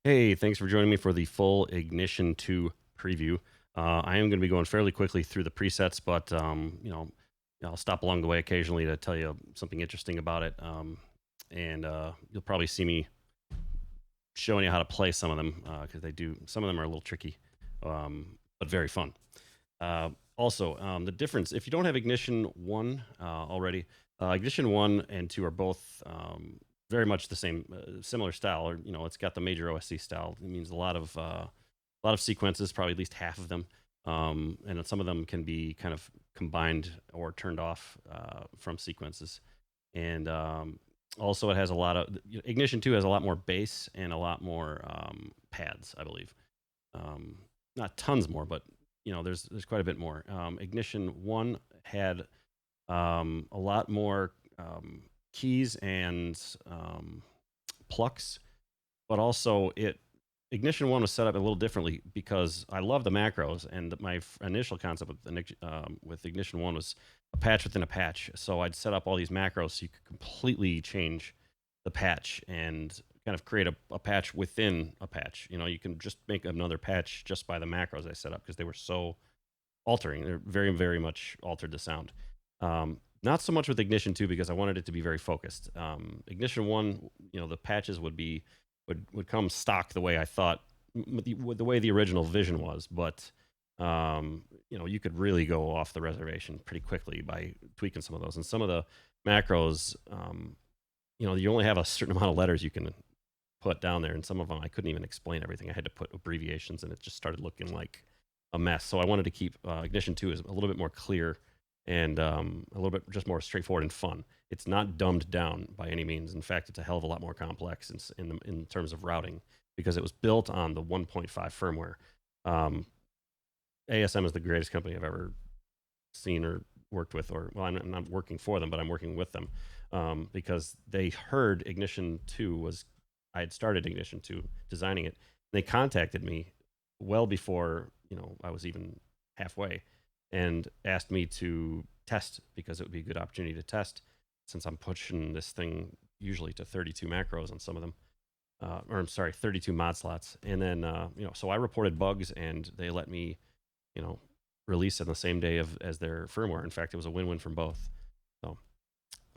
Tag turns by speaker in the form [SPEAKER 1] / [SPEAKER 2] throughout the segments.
[SPEAKER 1] Hey, thanks for joining me for the full Ignition 2 preview. I am going to be going fairly quickly through the presets, but I'll stop along the way occasionally to tell you something interesting about it. And you'll probably see me showing you how to play some of them because some of them are a little tricky, but very fun. The difference, if you don't have Ignition 1 already, Ignition 1 and 2 are both very much the same, similar style. Or it's got the MajorOSC style. It means a lot of sequences, probably at least half of them, and some of them can be kind of combined or turned off from sequences. And also, it has a lot of Ignition 2 has a lot more bass and a lot more pads, I believe. Not tons more, but there's quite a bit more. Ignition 1 had a lot more keys and plucks, but also Ignition 1 was set up a little differently because I love the macros, and my initial concept with Ignition 1 was a patch within a patch. So I'd set up all these macros so you could completely change the patch and kind of create a patch within a patch. You can just make another patch just by the macros I set up because they were so altering. They're very, very much altered the sound. Not so much with Ignition 2 because I wanted it to be very focused. Ignition 1, the patches would come stock the way I thought, the way the original vision was, but you could really go off the reservation pretty quickly by tweaking some of those. And some of the macros, you only have a certain amount of letters you can put down there, and some of them I couldn't even explain everything. I had to put abbreviations, and it just started looking like a mess. So I wanted to keep Ignition 2 is a little bit more clear and a little bit just more straightforward and fun. It's not dumbed down by any means. In fact, it's a hell of a lot more complex in terms of routing because it was built on the 1.5 firmware. ASM is the greatest company I've ever seen or worked with, I'm not working for them, but I'm working with them because they heard Ignition 2 I had started Ignition 2 designing it. They contacted me well before I was even halfway and asked me to test because it would be a good opportunity to test since I'm pushing this thing usually to 32 macros on some of them, 32 mod slots. And then, so I reported bugs and they let me, release it the same day as their firmware. In fact, it was a win-win from both. So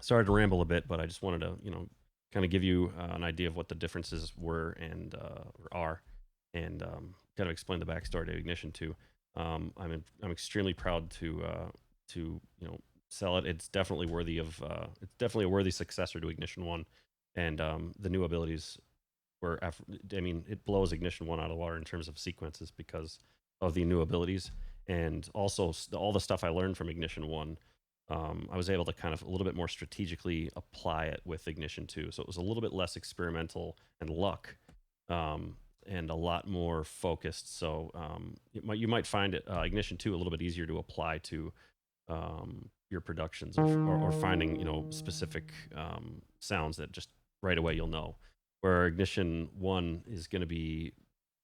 [SPEAKER 1] sorry to ramble a bit, but I just wanted to, kind of give you an idea of what the differences were and are, and kind of explain the backstory to Ignition 2. I'm extremely proud to sell it. It's definitely worthy of it's definitely a worthy successor to Ignition 1, and the new abilities it blows Ignition 1 out of the water in terms of sequences because of the new abilities, and also all the stuff I learned from Ignition 1. I was able to kind of a little bit more strategically apply it with Ignition 2, so it was a little bit less experimental and luck. And a lot more focused. So you might find it Ignition 2 a little bit easier to apply to your productions or finding specific sounds that just right away you'll know. Where Ignition 1 is going to be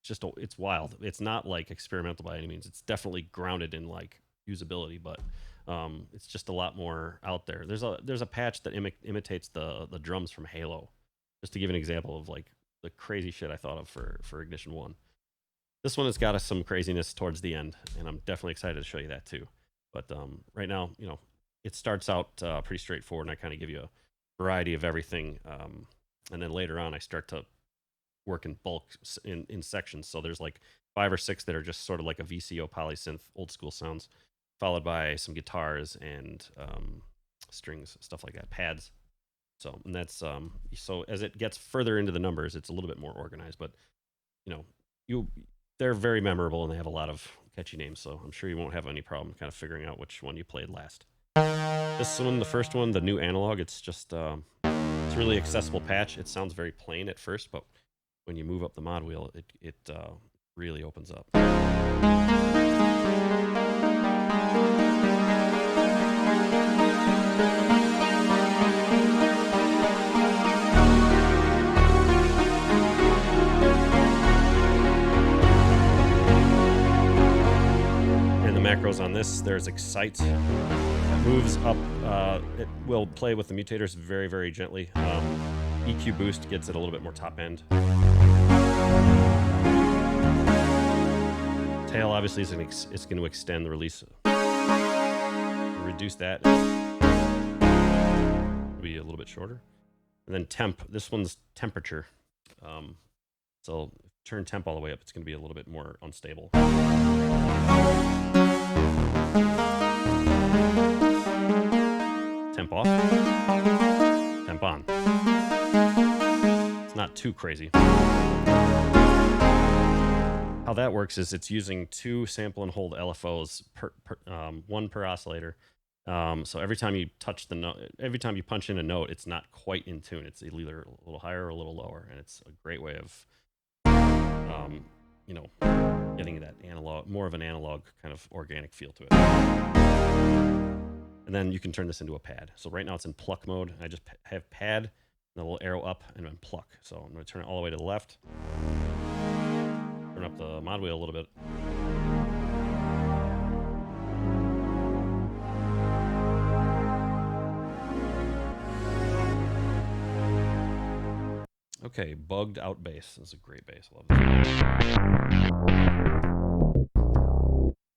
[SPEAKER 1] it's wild. It's not like experimental by any means. It's definitely grounded in like usability, but it's just a lot more out there. There's a patch that imitates the drums from Halo, just to give an example of like the crazy shit I thought of for Ignition 1. This one has got us some craziness towards the end, and I'm definitely excited to show you that too. But right now, it starts out pretty straightforward, and I kind of give you a variety of everything. And then later on, I start to work in bulk in sections. So there's like 5 or 6 that are just sort of like a VCO polysynth, old school sounds, followed by some guitars and strings, stuff like that, pads. So, and that's so as it gets further into the numbers, it's a little bit more organized, but they're very memorable and they have a lot of catchy names. So I'm sure you won't have any problem kind of figuring out which one you played last. This one, the first one, the new analog, it's just it's a really accessible patch. It sounds very plain at first, but when you move up the mod wheel, it really opens up. Macros on this, there's Excite, moves up, it will play with the mutators very, very gently. EQ Boost gets it a little bit more top end. Tail obviously is it's going to extend the release. Reduce that. It'll be a little bit shorter. And then temp. This one's temperature. So turn temp all the way up. It's going to be a little bit more unstable. Temp off. Temp on. It's not too crazy. How that works is it's using 2 sample and hold LFOs one per oscillator. So every time you touch the note, every time you punch in a note, it's not quite in tune. It's either a little higher or a little lower, and it's a great way of, you know, getting that analog, more of an analog kind of organic feel to it. And then you can turn this into a pad. So right now it's in pluck mode. I just have pad, and a little arrow up, and then pluck. So I'm going to turn it all the way to the left. Turn up the mod wheel a little bit. Okay, bugged out bass. This is a great bass. I love this.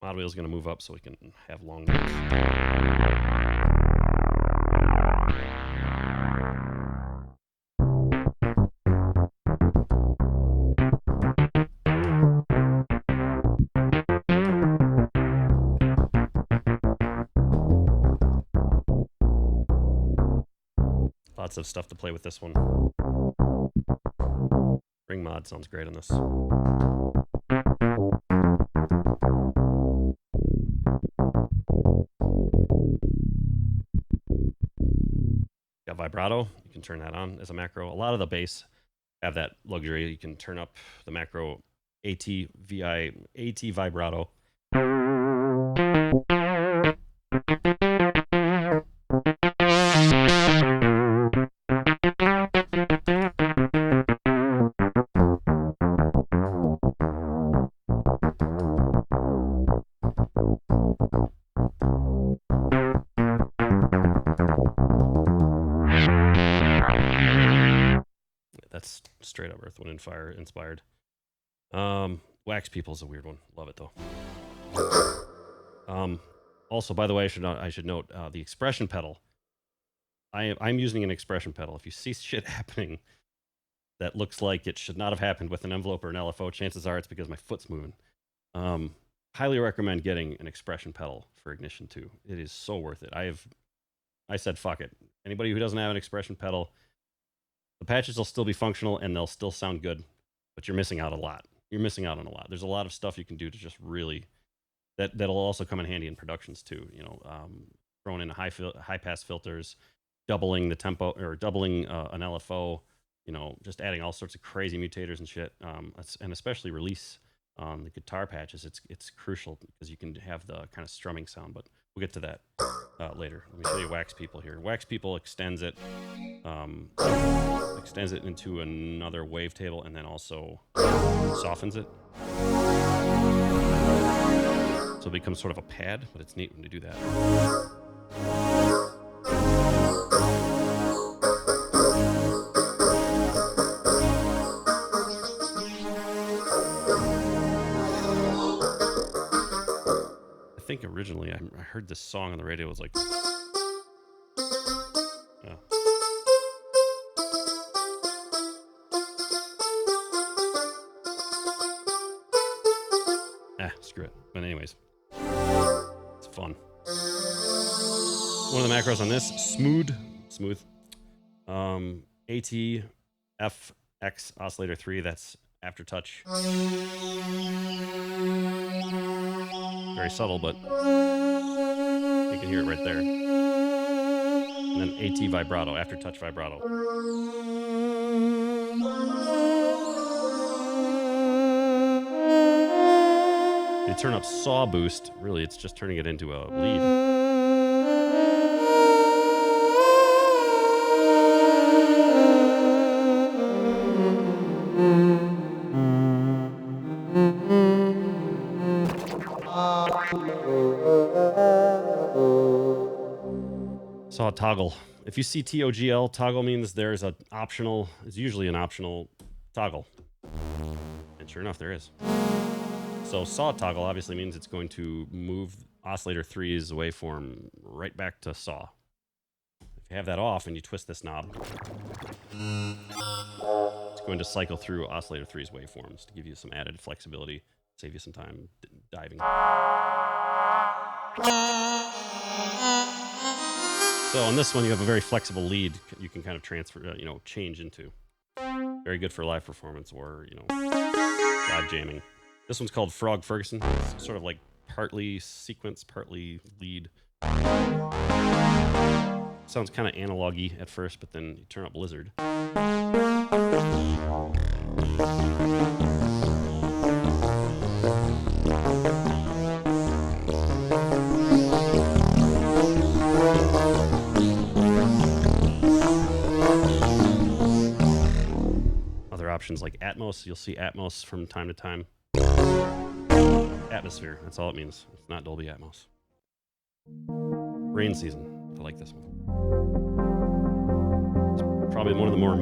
[SPEAKER 1] Mod wheel is going to move up so we can have long notes. Lots of stuff to play with this one. Ring mod sounds great on this. Got vibrato. You can turn that on as a macro. A lot of the bass have that luxury. You can turn up the macro AT vibrato. That's straight up Earth, Wind, and Fire inspired. Wax People is a weird one. Love it though. Also, by the way, I should note the expression pedal. I'm using an expression pedal. If you see shit happening that looks like it should not have happened with an envelope or an LFO, chances are it's because my foot's moving. Highly recommend getting an expression pedal for Ignition 2. It is so worth it. I said fuck it. Anybody who doesn't have an expression pedal, the patches will still be functional and they'll still sound good, but you're missing out a lot. You're missing out on a lot. There's a lot of stuff you can do to just really that'll also come in handy in productions too. You know, throwing in high pass filters, doubling the tempo or doubling an LFO. You know, just adding all sorts of crazy mutators and shit. And especially release on the guitar patches. It's crucial because you can have the kind of strumming sound. But we'll get to that later. Let me show you Wax People here. Wax People extends it into another wavetable and then also softens it. So it becomes sort of a pad, but it's neat when you do that. I think originally I heard this song on the radio. It was like... Screw it. But anyways, it's fun. One of the macros on this, smooth. ATFX oscillator 3, that's aftertouch. Very subtle, but you can hear it right there. And then AT vibrato, aftertouch vibrato. You turn up saw boost, really it's just turning it into a lead. Saw toggle. If you see TOGL, toggle means there's an optional, it's usually an optional toggle. And sure enough, there is. So saw toggle obviously means it's going to move oscillator 3's waveform right back to saw. If you have that off and you twist this knob, it's going to cycle through oscillator 3's waveforms to give you some added flexibility, save you some time diving. So on this one, you have a very flexible lead you can kind of transfer, change into. Very good for live performance or, live jamming. This one's called Frog Ferguson. It's sort of like partly sequence, partly lead. Sounds kind of analog-y at first, but then you turn up Blizzard. Other options like Atmos, you'll see Atmos from time to time. Atmosphere, that's all it means. It's not Dolby Atmos. Rain Season, I like this one. It's probably one of the more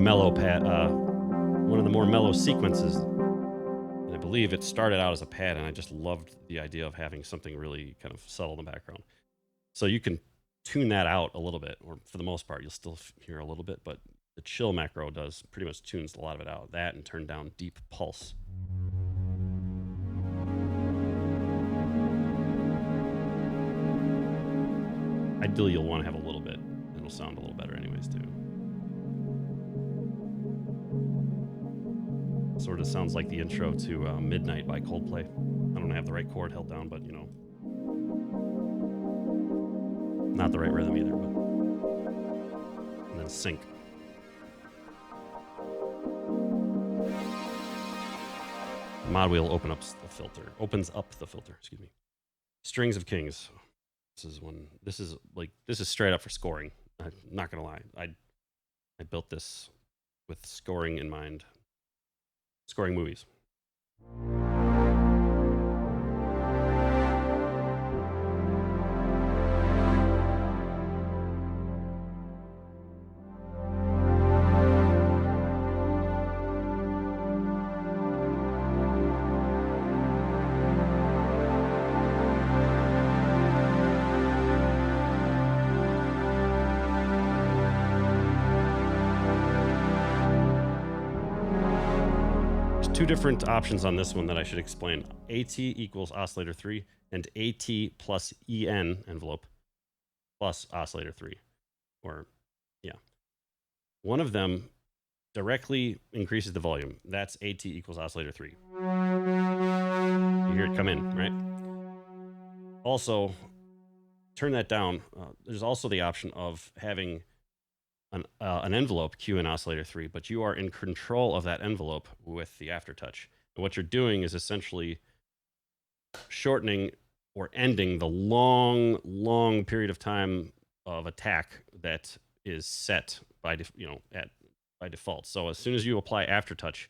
[SPEAKER 1] mellow sequences. And I believe it started out as a pad, and I just loved the idea of having something really kind of subtle in the background. So you can tune that out a little bit, or for the most part, you'll still hear a little bit, but the chill macro does pretty much tunes a lot of it out. That and turn down deep pulse. Ideally, you'll want to have a little bit. It'll sound a little better anyways, too. Sort of sounds like the intro to Midnight by Coldplay. I don't have the right chord held down, but, not the right rhythm either, but... And then sync. The mod wheel opens up the filter, excuse me. Strings of Kings. This is straight up for scoring. I'm not gonna lie. I built this with scoring in mind. Scoring movies. Two different options on this one that I should explain. AT equals oscillator 3 and AT plus EN envelope plus oscillator 3. One of them directly increases the volume. That's AT equals oscillator 3. You hear it come in, right? Also, turn that down. There's also the option of having an envelope cue in oscillator 3, but you are in control of that envelope with the aftertouch. And what you're doing is essentially shortening or ending the long period of time of attack that is set by default. So as soon as you apply aftertouch,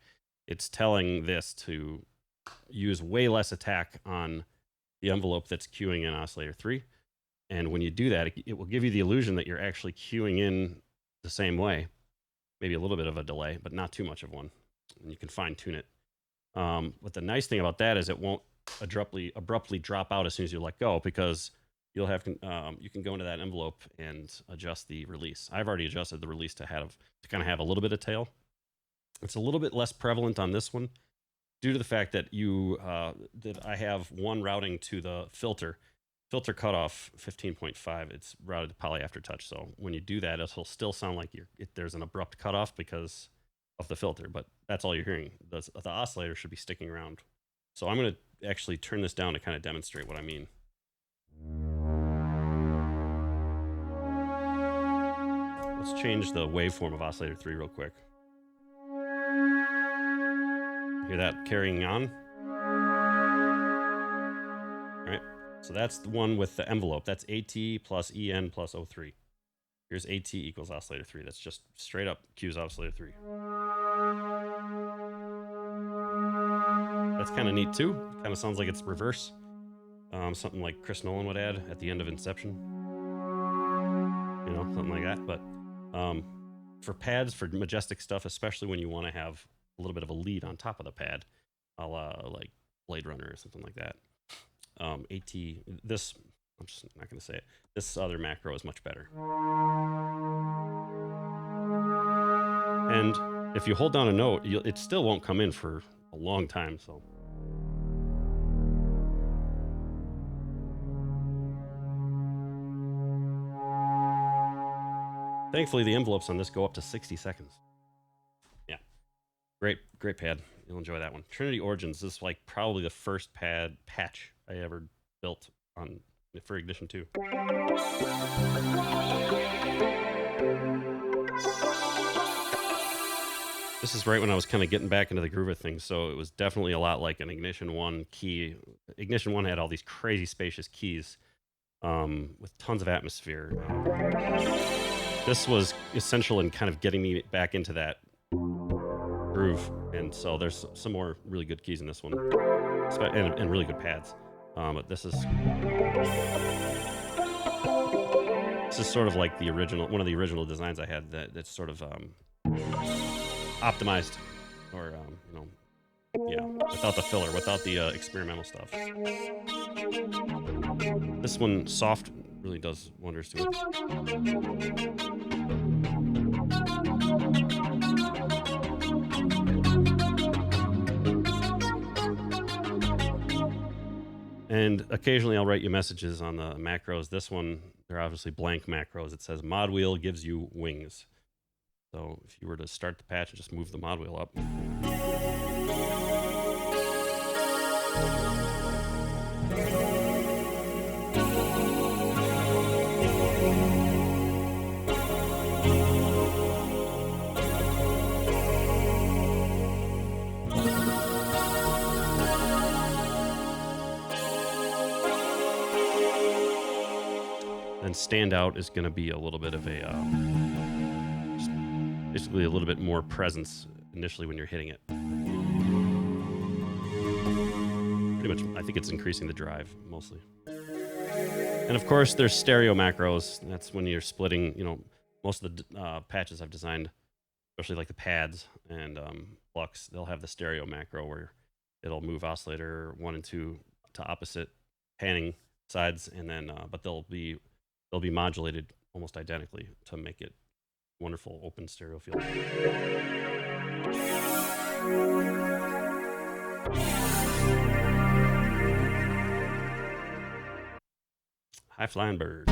[SPEAKER 1] it's telling this to use way less attack on the envelope that's cueing in oscillator 3. And when you do that, it will give you the illusion that you're actually cueing in the same way, maybe a little bit of a delay, but not too much of one. And you can fine tune it. But the nice thing about that is it won't abruptly drop out as soon as you let go, because you'll have you can go into that envelope and adjust the release. I've already adjusted the release to kind of have a little bit of tail. It's a little bit less prevalent on this one due to the fact that I have one routing to the filter cutoff 15.5. It's routed to poly aftertouch. So when you do that, it'll still sound like there's an abrupt cutoff because of the filter, but that's all you're hearing. The oscillator should be sticking around. So I'm going to actually turn this down to kind of demonstrate what I mean. Let's change the waveform of oscillator 3 real quick. Hear that carrying on? All right. So that's the one with the envelope. That's AT plus EN plus O3. Here's AT equals oscillator 3. That's just straight up cues oscillator 3. That's kind of neat too. Kind of sounds like it's reverse. Something like Chris Nolan would add at the end of Inception. Something like that. But for pads, for majestic stuff, especially when you want to have a little bit of a lead on top of the pad, a la like Blade Runner or something like that. This, I'm just not going to say it. This other macro is much better. And if you hold down a note, it still won't come in for a long time. So. Thankfully, the envelopes on this go up to 60 seconds. Yeah, great pad. You'll enjoy that one. Trinity Origins. This is like probably the first patch I ever built for Ignition 2. This is right when I was kind of getting back into the groove of things, so it was definitely a lot like an Ignition 1 key. Ignition 1 had all these crazy spacious keys with tons of atmosphere. This was essential in kind of getting me back into that groove, and so there's some more really good keys in this one, and really good pads. But this is sort of like one of the original designs I had that's sort of optimized, or yeah, without the filler, without the experimental stuff. This one, soft, really does wonders to it. And occasionally I'll write you messages on the macros. This one, they're obviously blank macros. It says mod wheel gives you wings. So if you were to start the patch and just move the mod wheel up. And standout is going to be a little bit of a, basically a little bit more presence initially when you're hitting it. Pretty much, I think it's increasing the drive mostly. And of course, there's stereo macros. That's when you're splitting, most of the patches I've designed, especially like the pads and Flux, they'll have the stereo macro where it'll move oscillator 1 and 2 to opposite panning sides, and then but they'll be modulated almost identically to make it wonderful open stereo feel. High flying bird.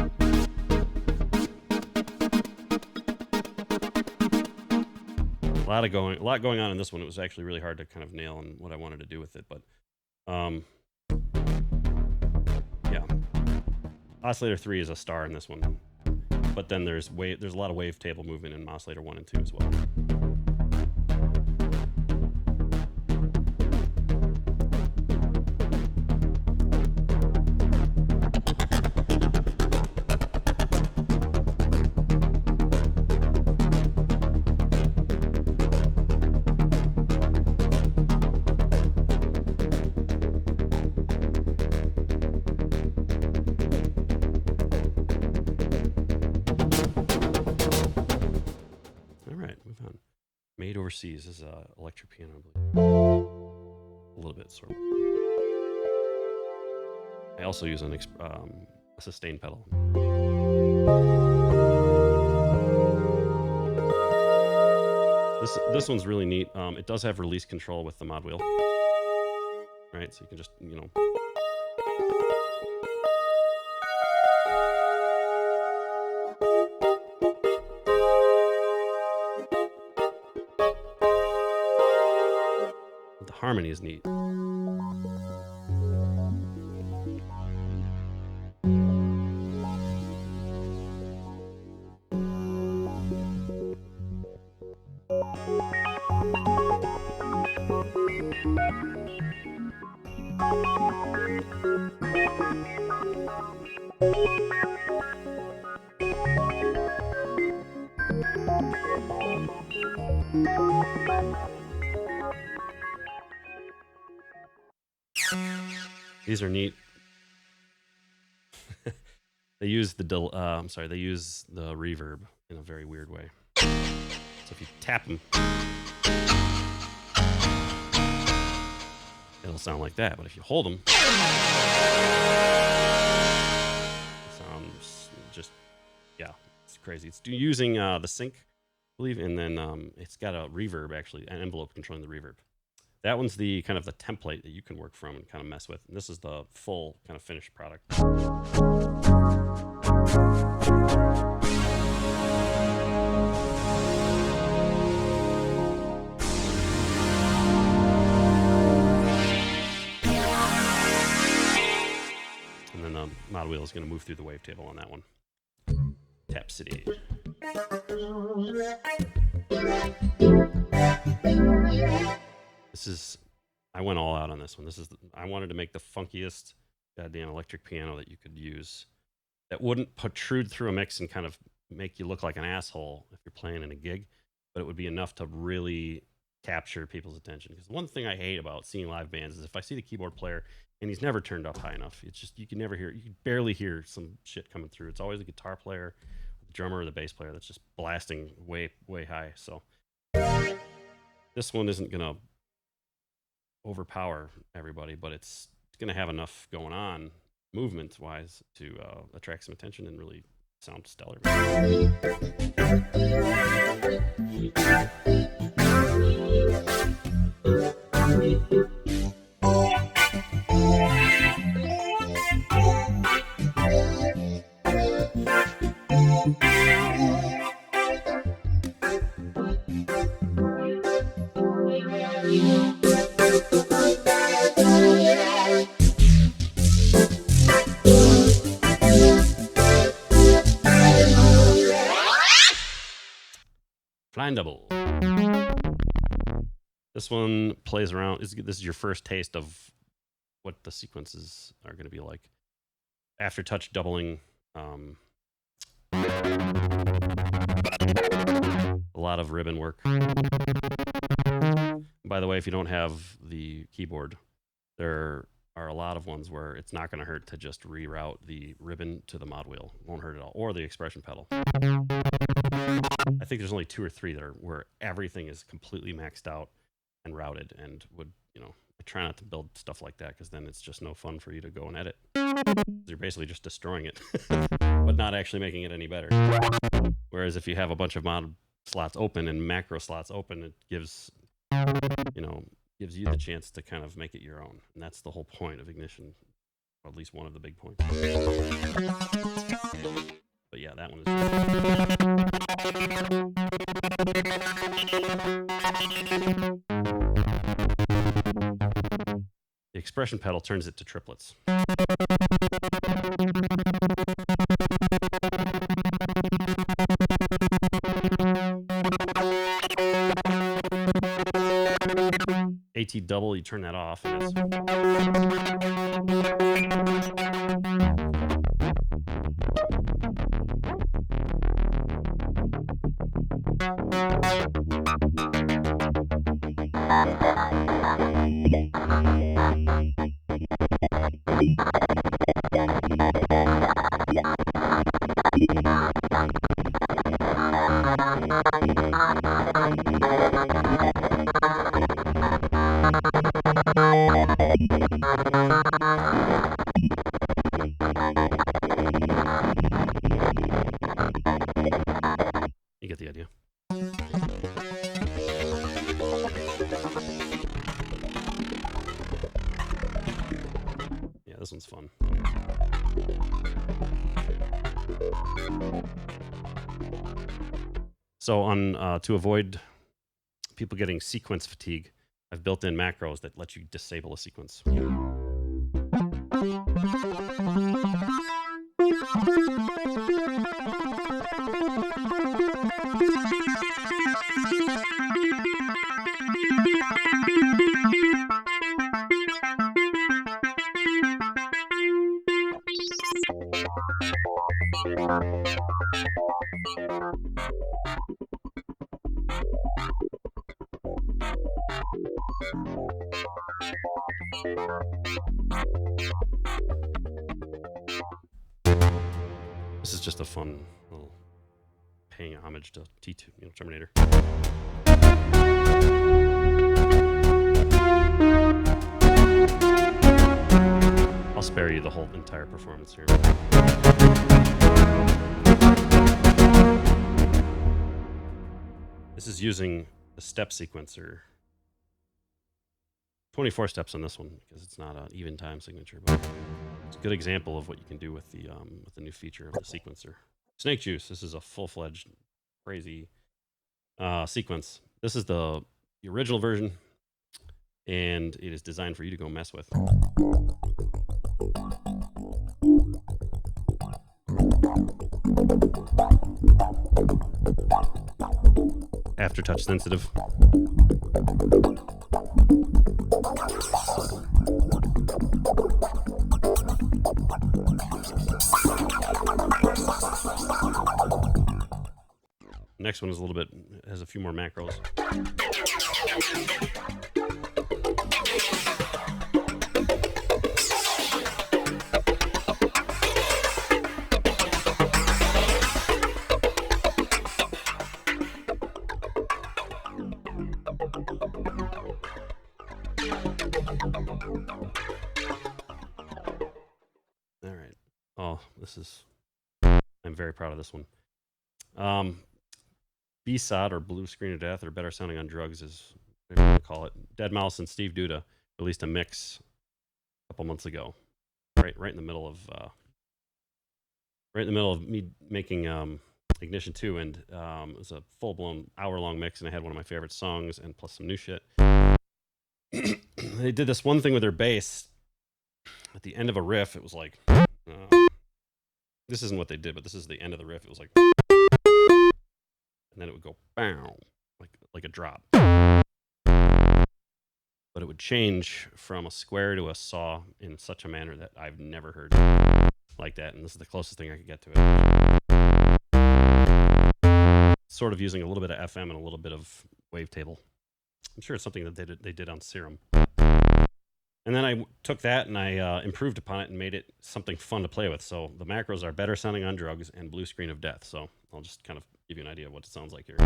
[SPEAKER 1] A lot going on in this one. It was actually really hard to kind of nail on what I wanted to do with it, but yeah. Oscillator 3 is a star in this one, but then there's a lot of wavetable movement in oscillator 1 and 2 as well. MajorOSC is electric piano, I believe. A little bit, sort of. I also use a sustain pedal. This one's really neat. It does have release control with the mod wheel. Right, so you can just, the harmony is neat. These are neat. They use the reverb in a very weird way. So if you tap them, it'll they'll sound like that. But if you hold them, it sounds just, yeah, it's crazy. It's using the sync, I believe, and then it's got a reverb, actually, an envelope controlling the reverb. That one's the kind of the template that you can work from and kind of mess with. And this is the full kind of finished product. And then the mod wheel is going to move through the wavetable on that one. Tap City. This is, I went all out on this one. This is, I wanted to make the funkiest goddamn electric piano that you could use that wouldn't protrude through a mix and kind of make you look like an asshole if you're playing in a gig, but it would be enough to really capture people's attention. Because one thing I hate about seeing live bands is if I see the keyboard player and he's never turned up high enough, it's just, you can never hear, you can barely hear some shit coming through. It's always the guitar player, the drummer, or the bass player that's just blasting way, way high. So this one isn't going to overpower everybody, but it's going to have enough going on movement wise to attract some attention and really sound stellar. Flying double. This one plays around. This is your first taste of what the sequences are going to be like. Aftertouch doubling. A lot of ribbon work. By the way, if you don't have the keyboard, there are a lot of ones where it's not going to hurt to just reroute the ribbon to the mod wheel. It won't hurt at all. Or the expression pedal. I think there's only 2 or 3 that are where everything is completely maxed out and routed, and would, you know, I try not to build stuff like that because then it's just no fun for you to go and edit. You're basically just destroying it, but not actually making it any better. Whereas if you have a bunch of mod slots open and macro slots open, it gives, you know, gives you the chance to kind of make it your own. And that's the whole point of Ignition, or at least one of the big points. But yeah, that one is. The expression pedal turns it to triplets. AT double, you turn that off, and it's you get the idea. Yeah, this one's fun. So on to avoid people getting sequence fatigue, I've built in macros that let you disable a sequence. This is just a fun little paying homage to T2, you know, Terminator. spare you the whole entire performance here. This is using a step sequencer. 24 steps on this one because it's not an even time signature, but it's a good example of what you can do with the new feature of the sequencer. Snake Juice. This is a full-fledged, crazy sequence. This is the original version, and it is designed for you to go mess with. Aftertouch sensitive. Next one is a little bit, has a few more macros. All right. Oh, this is, I'm very proud of this one. B-Sod, or Blue Screen of Death, or Better Sounding on Drugs, is what you want to call it. Dead Mouse and Steve Duda released a mix a couple months ago, right in the middle of me making Ignition 2, and it was a full-blown hour-long mix, and I had one of my favorite songs and plus some new shit. They did this one thing with their bass at the end of a riff. It was like, this isn't what they did, but this is the end of the riff. It was like, and then it would go bow, like a drop. But it would change from a square to a saw in such a manner that I've never heard like that, and this is the closest thing I could get to it. Sort of using a little bit of FM and a little bit of wavetable. I'm sure it's something that they did on Serum. And then I took that and I improved upon it and made it something fun to play with. So the macros are Better Sounding on Drugs and Blue Screen of Death. So I'll just kind of give you an idea of what it sounds like here.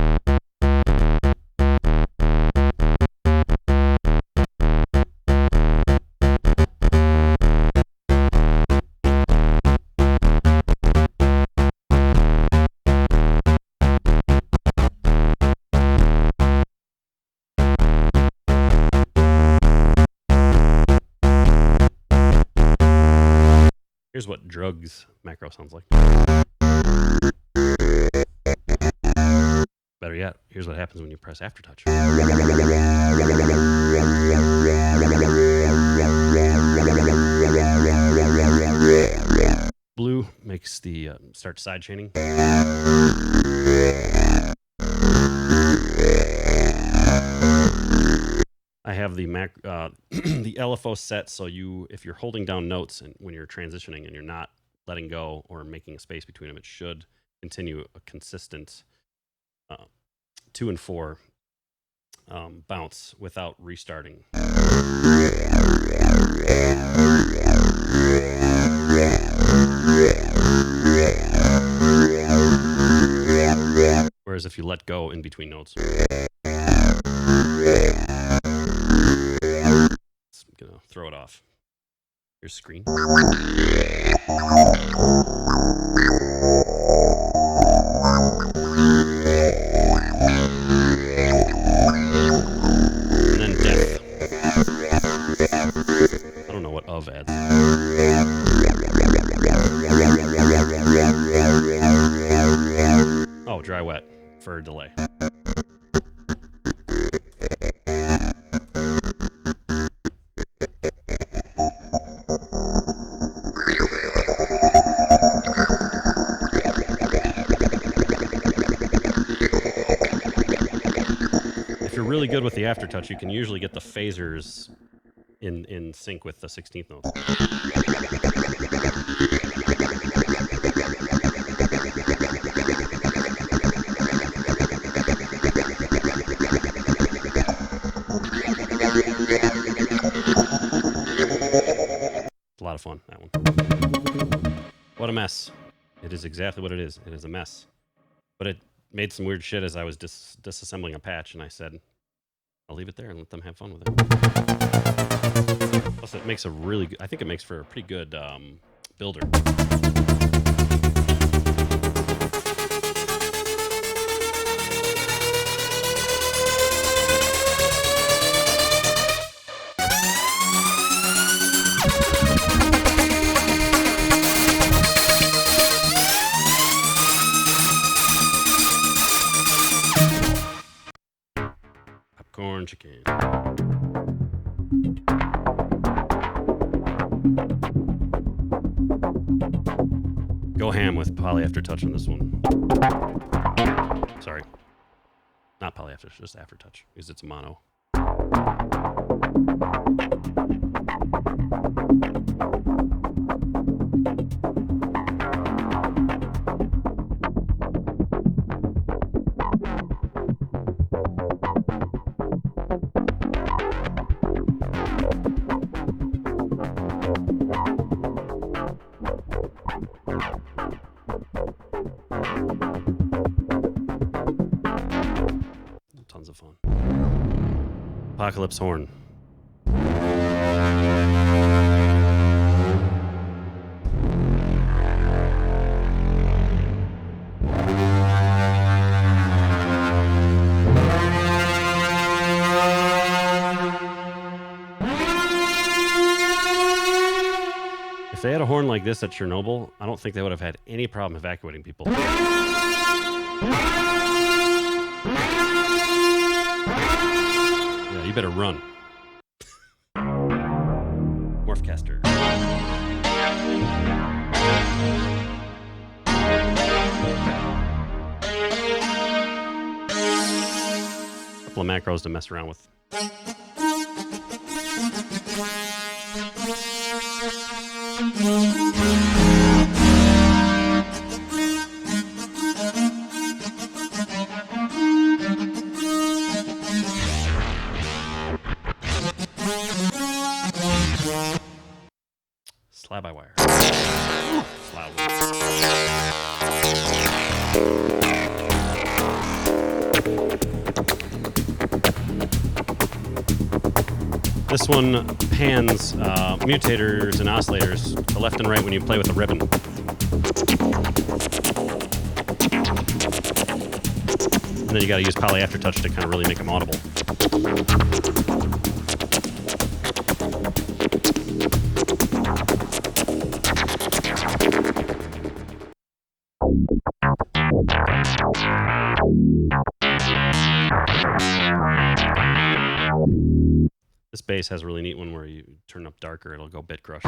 [SPEAKER 1] Here's what Drugs macro sounds like. Better yet, here's what happens when you press Aftertouch. Blue makes the start side chaining. I have the the LFO set, so if you're holding down notes and when you're transitioning and you're not letting go or making a space between them, it should continue a consistent 2 and 4 bounce without restarting. Whereas if you let go in between notes, it's gonna throw it off. Here's screen. And then death. I don't know what of adds. Oh, dry wet for a delay. Really good with the aftertouch, you can usually get the phasers in sync with the 16th notes. It's a lot of fun, that one. What a mess. It is exactly what it is. It is a mess. But it made some weird shit as I was disassembling a patch, and I said, I'll leave it there and let them have fun with it. Plus, it makes a really good, I think it makes for a pretty good builder. Popcorn chicken. Go ham with poly aftertouch on this one. Sorry. Not poly aftertouch, just aftertouch, because it's mono. Tons of fun. Apocalypse horn. If they had a horn like this at Chernobyl, I don't think they would have had any problem evacuating people. Yeah, you better run. Morphcaster. Couple of macros to mess around with. Slab by wire. Loud. This one pans mutators and oscillators to left and right when you play with a ribbon. And then you got to use poly aftertouch to kind of really make them audible. This bass has a really neat one where you turn up darker, it'll go bit crush.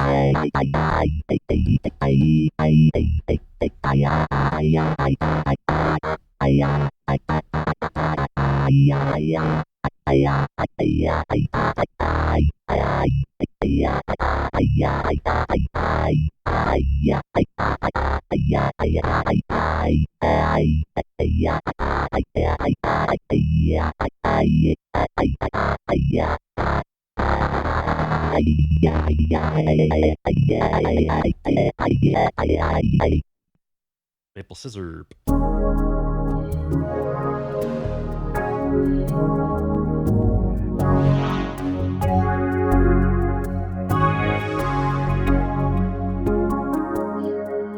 [SPEAKER 1] Maple scissor.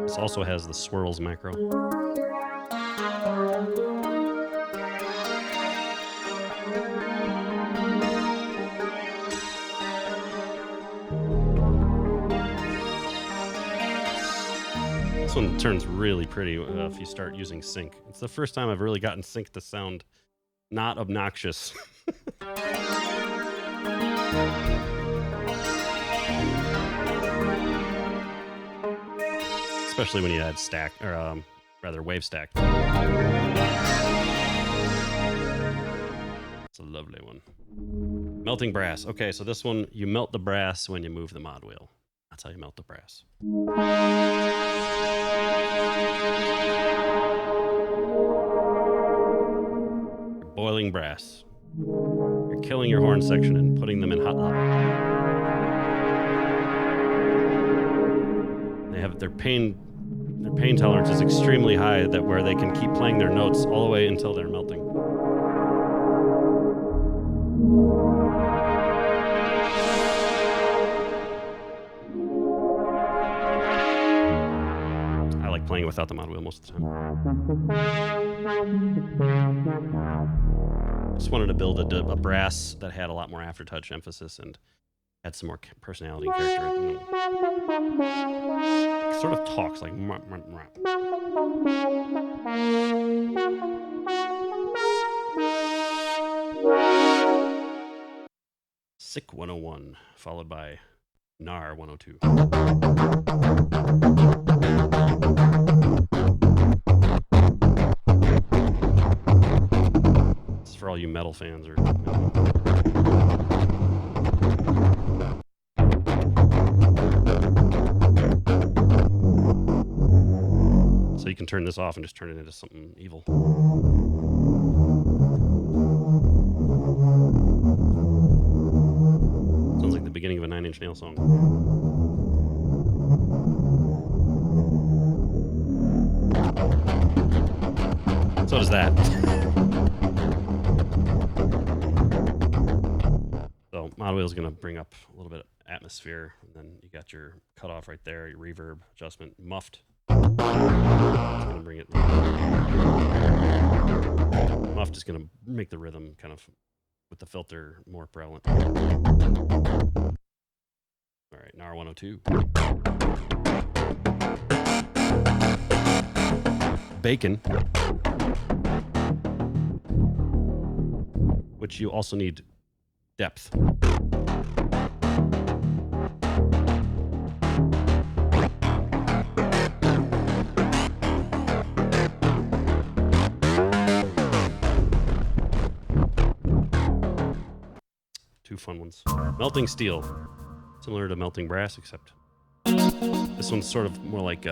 [SPEAKER 1] This also has the swirls macro. This one turns really pretty if you start using sync. It's the first time I've really gotten sync to sound not obnoxious. Especially when you add stack, or rather wave stack. It's a lovely one. Melting brass. Okay, so this one, you melt the brass when you move the mod wheel. That's how you melt the brass. You're boiling brass. You're killing your horn section and putting them in hot lava. They have their pain tolerance is extremely high, that where they can keep playing their notes all the way until they're melting. playing it without the mod wheel most of the time. Just wanted to build a brass that had a lot more aftertouch emphasis and had some more personality and character. You know, sort of talks like. Sick 101, followed by Gnar 102. This is for all you metal fans. So you can turn this off and just turn it into something evil. Sounds like the beginning of a Nine Inch Nails song. So does that. So mod wheel is going to bring up a little bit of atmosphere, and then you got your cutoff right there, your reverb adjustment, muffed. It's going to bring it. Muffed is going to make the rhythm kind of with the filter more prevalent. All right, Gnar 102. Bacon, which you also need depth. Two fun ones. Melting steel, similar to melting brass, except this one's sort of more like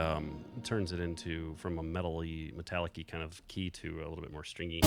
[SPEAKER 1] turns it into from a metallic-y kind of key to a little bit more stringy.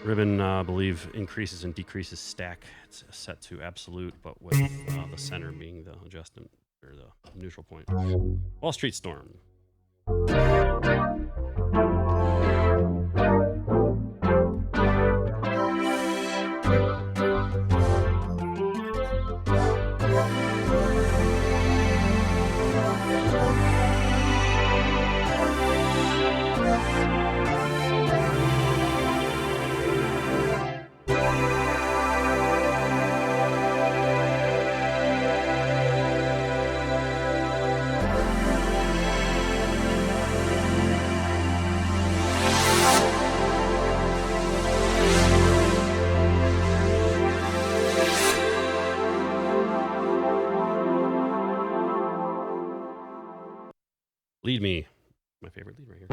[SPEAKER 1] Ribbon, I believe, increases and decreases stack. It's set to absolute, but with the center being the adjustment or the neutral point. Wall Street Storm. Lead Me, my favorite lead right here.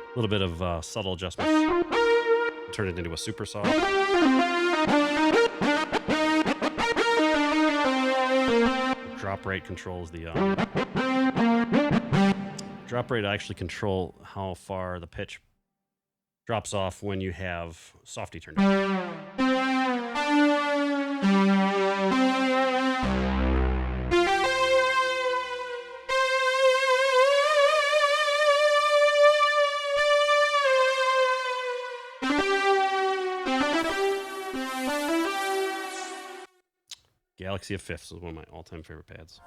[SPEAKER 1] A little bit of subtle adjustments. Turn it into a super saw. Drop rate controls the drop rate actually control how far the pitch drops off when you have softy turned on. Galaxy of Fifths is one of my all-time favorite pads.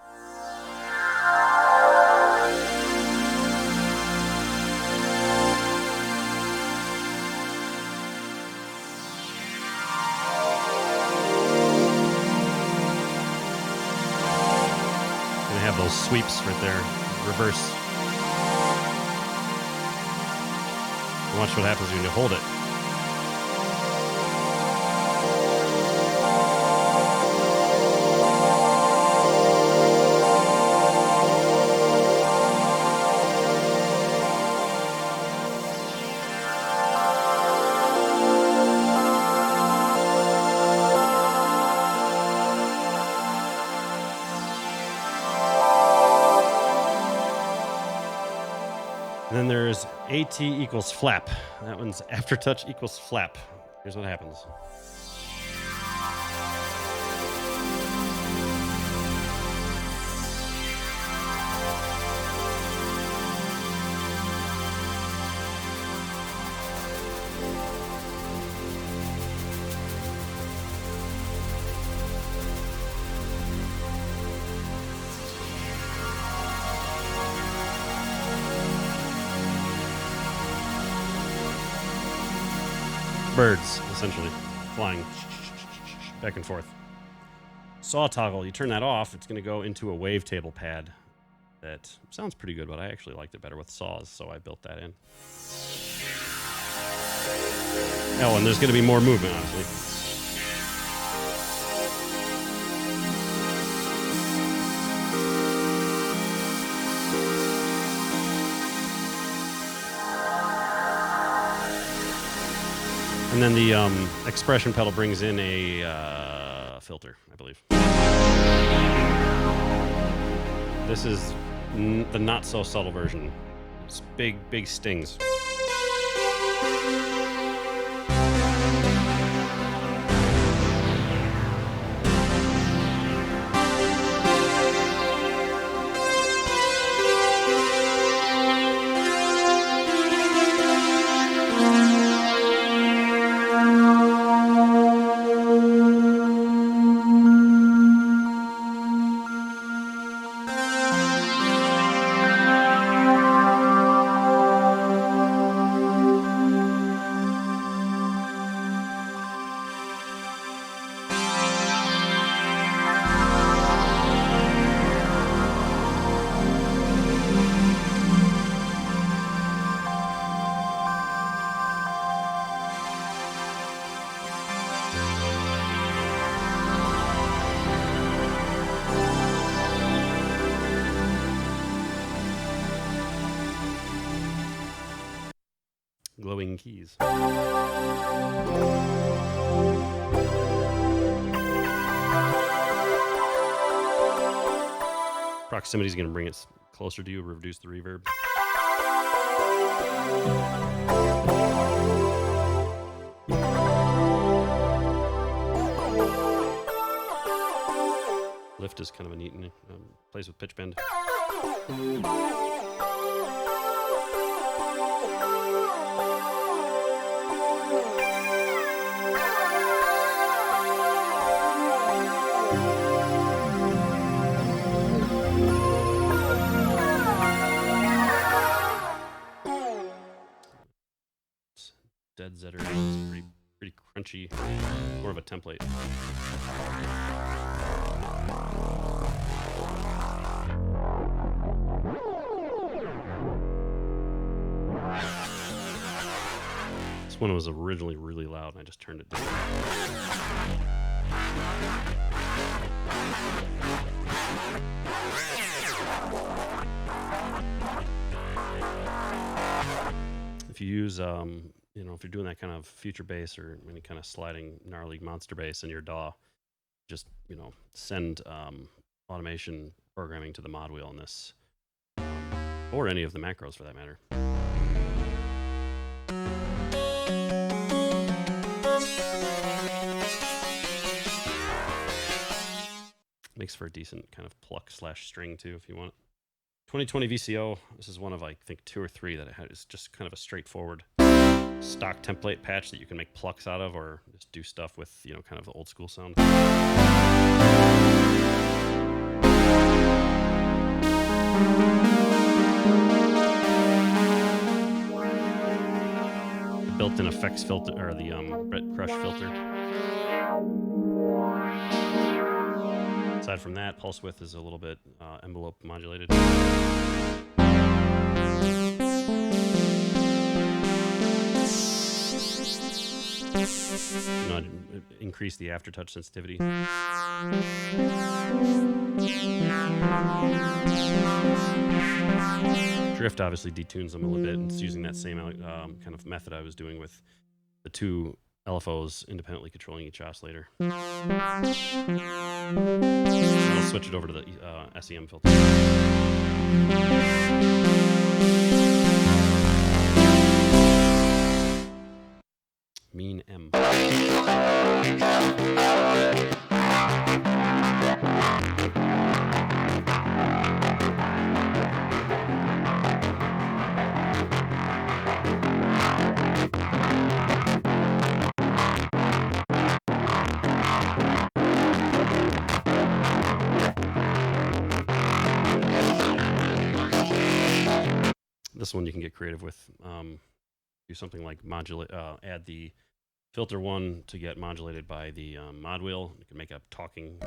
[SPEAKER 1] those sweeps right there. Reverse. Watch what happens when you hold it. And then there's AT equals flap. That one's aftertouch equals flap. Here's what happens. Birds, essentially, flying back and forth. Saw toggle, you turn that off, it's going to go into a wavetable pad. That sounds pretty good, but I actually liked it better with saws, so I built that in. Oh, and there's going to be more movement, honestly. And then the expression pedal brings in a filter, I believe. This is the not so subtle version. It's big stings. Glowing keys. Proximity is going to bring it closer to you, reduce the reverb. Lift is kind of a neat plays with pitch bend. Dead Zetter is pretty crunchy, more of a template. This one was originally really loud and I just turned it down. If you use if you're doing that kind of future bass or any kind of sliding gnarly monster bass in your DAW, just, send automation programming to the mod wheel on this, or any of the macros for that matter. Makes for a decent kind of pluck / string too, if you want it. 2020 VCO, this is one of, I think, 2 or 3 that is just kind of a straightforward stock template patch that you can make plucks out of or just do stuff with, kind of the old school sound. The built-in effects filter, or the Brett Crush filter. Aside from that, pulse width is a little bit envelope modulated. Increase the aftertouch sensitivity. Drift obviously detunes them a little bit, and it's using that same kind of method I was doing with the two LFOs independently controlling each oscillator. I'll switch it over to the SEM filter. Mean M. This one you can get creative with. Do something like modulate, add the filter 1 to get modulated by the mod wheel. You can make a talking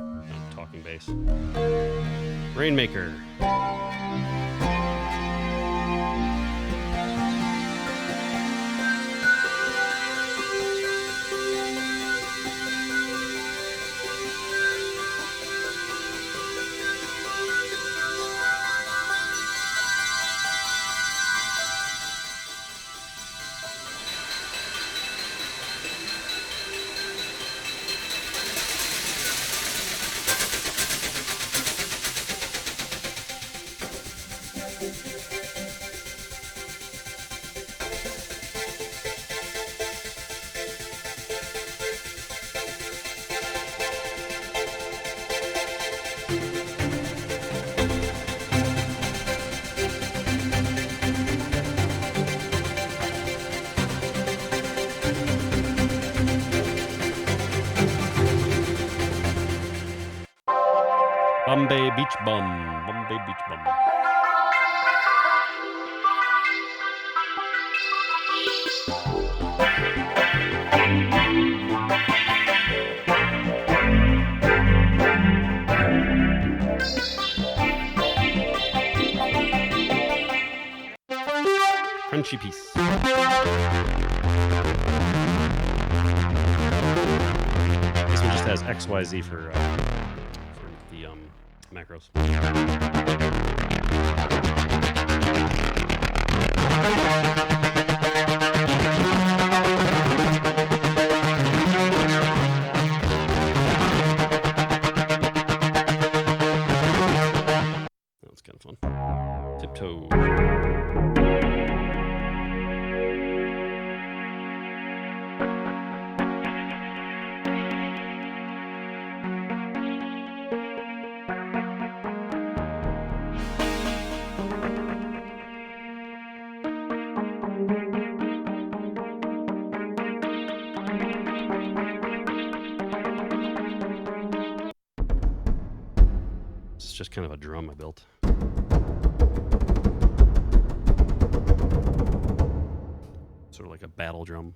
[SPEAKER 1] bass. Rainmaker. Bombay Beach Bum. Bombay Beach Bum. Crunchy piece. This one just has XYZ for the macros. That was kind of fun. Tiptoe. It's just kind of a drum I built. Sort of like a battle drum.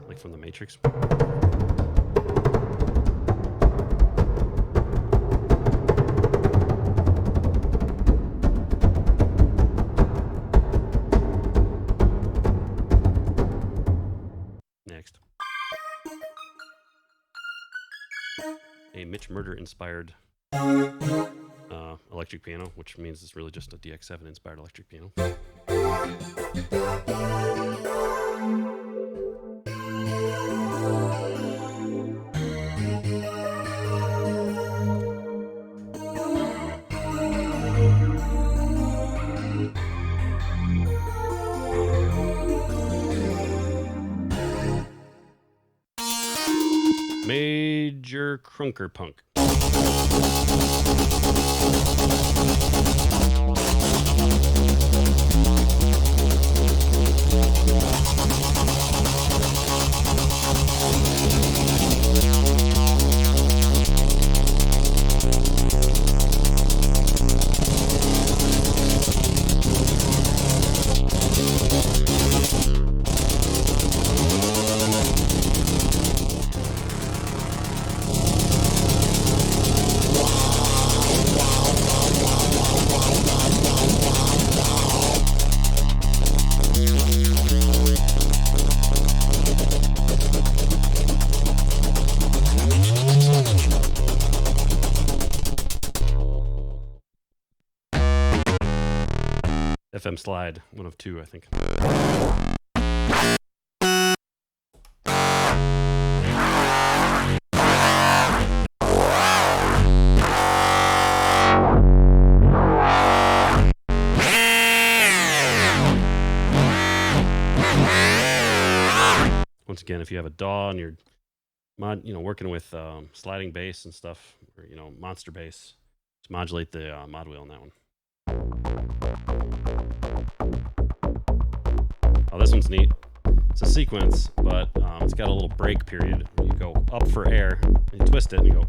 [SPEAKER 1] Like from the Matrix. Next. A Mitch Murder inspired electric piano, which means it's really just a DX7 inspired electric piano. Major Crunker Punk. FM slide, one of two, I think. Once again, if you have a DAW and you're working with sliding bass and stuff, or monster bass, just modulate the mod wheel on that one. Oh, this one's neat. It's a sequence, but it's got a little break period. You go up for air, you twist it, and you go.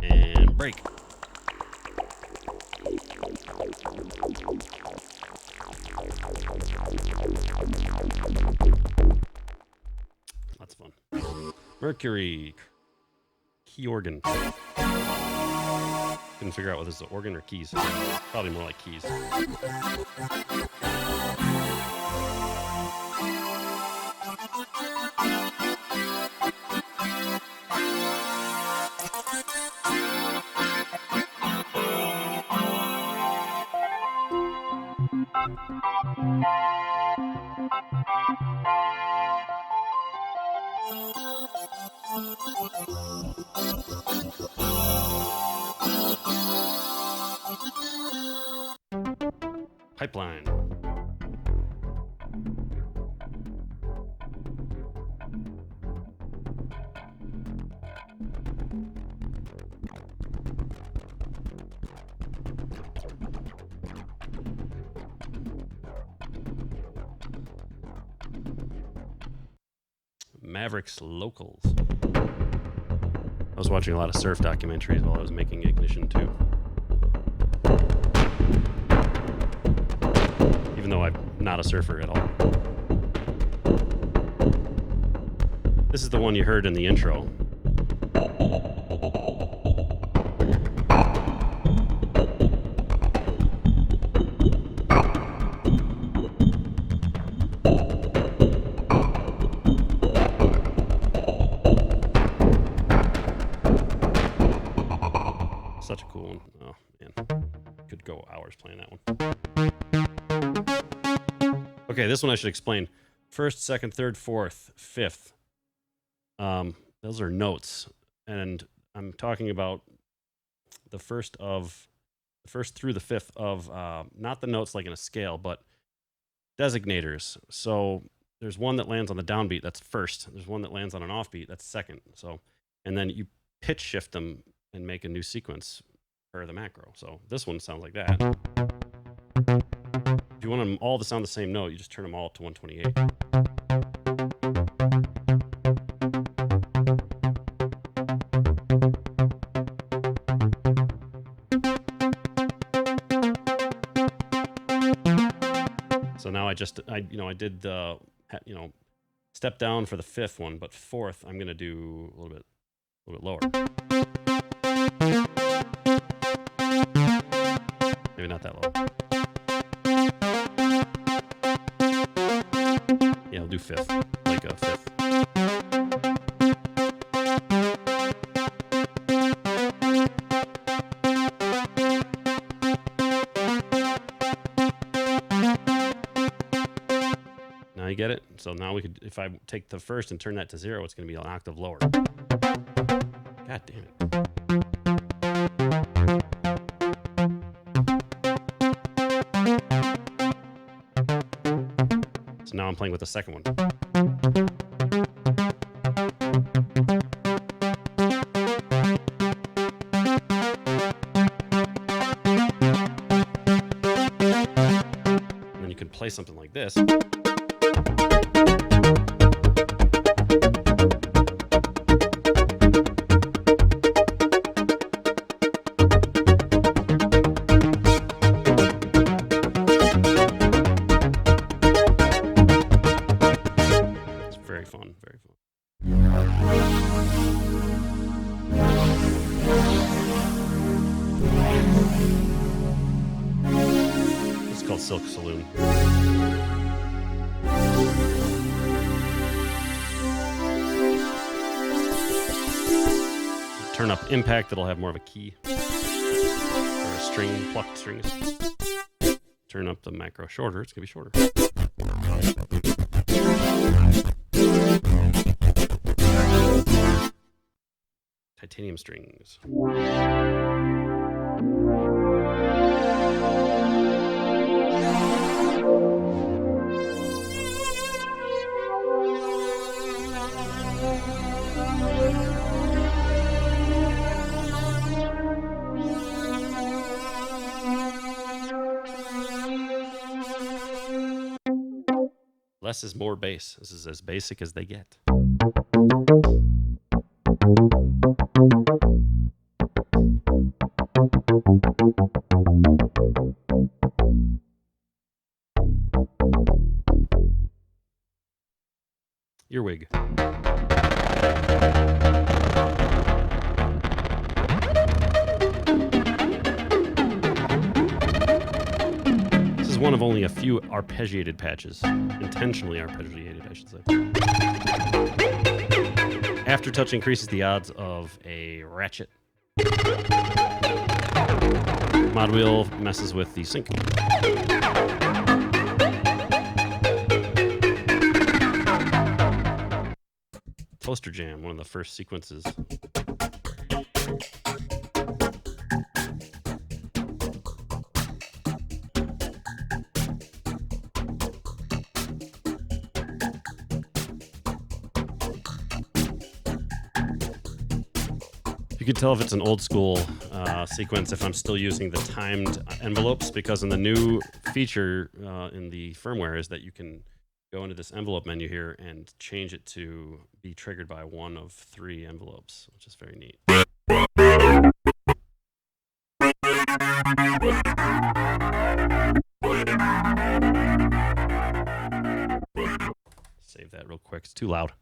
[SPEAKER 1] And break. That's fun. Mercury. Key organ. Couldn't figure out whether this is an organ or keys. Probably more like keys. Pipeline. Mavericks Locals. I was watching a lot of surf documentaries while I was making Ignition 2. Even though I'm not a surfer at all. This is the one you heard in the intro. Such a cool one. Oh, man. Could go hours playing that one. Okay, this one I should explain. First, second, third, fourth, fifth. Those are notes. And I'm talking about the first through the fifth of, not the notes like in a scale, but designators. So there's one that lands on the downbeat, that's first. There's one that lands on an offbeat, that's second. So, and then you pitch shift them and make a new sequence per the macro. So this one sounds like that. If you want them all to sound the same note, you just turn them all up to 128. So now I did the, step down for the fifth one, but fourth, I'm going to do a little bit lower. Maybe not that low. Yeah, I'll do fifth, like a fifth. Now you get it? So now we could, if I take the first and turn that to 0, it's going to be an octave lower. God damn it. So now I'm playing with the second one. And then you can play something like this. called Silk Saloon. Turn up impact, it'll have more of a key. Or a string, plucked strings. Turn up the macro shorter, it's going to be shorter. Titanium strings. Less is more bass. This is as basic as they get. Earwig. This is one of only a few arpeggiated patches. Intentionally arpeggiated, I should say. Aftertouch increases the odds of a ratchet. Mod wheel messes with the sync. Toaster Jam, one of the first sequences. You can tell if it's an old school sequence if I'm still using the timed envelopes, because in the new feature in the firmware is that you can go into this envelope menu here and change it to be triggered by one of 3 envelopes, which is very neat. Save that real quick. It's too loud.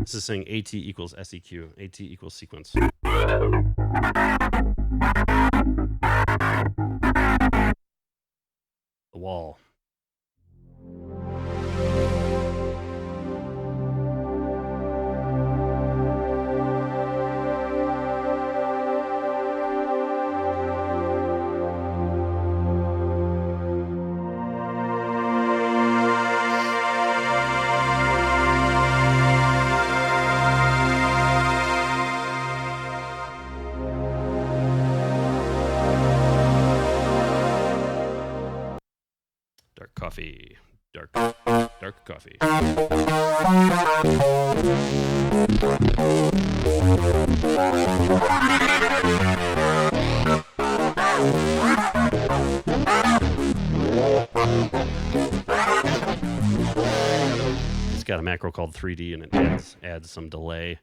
[SPEAKER 1] This is saying AT equals SEQ. AT equals sequence. The wall. Coffee. Dark coffee. It's got a macro called 3D, and it adds some delay.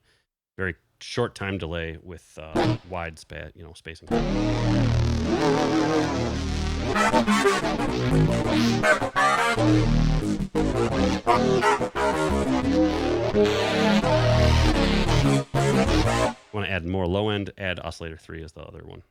[SPEAKER 1] Very short time delay with wide spacing. Want to add more low end, add oscillator 3 as the other one.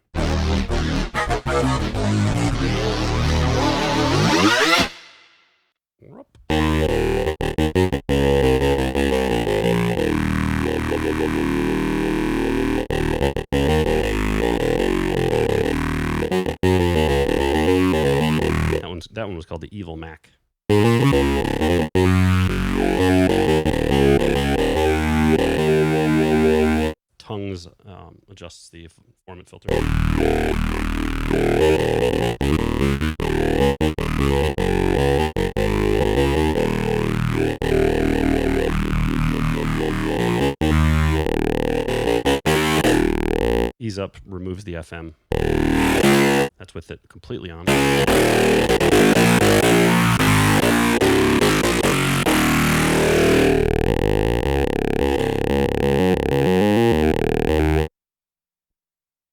[SPEAKER 1] That one was called the Evil Mac. Tongues adjusts the formant filter. Ease up removes the FM. That's with it completely on.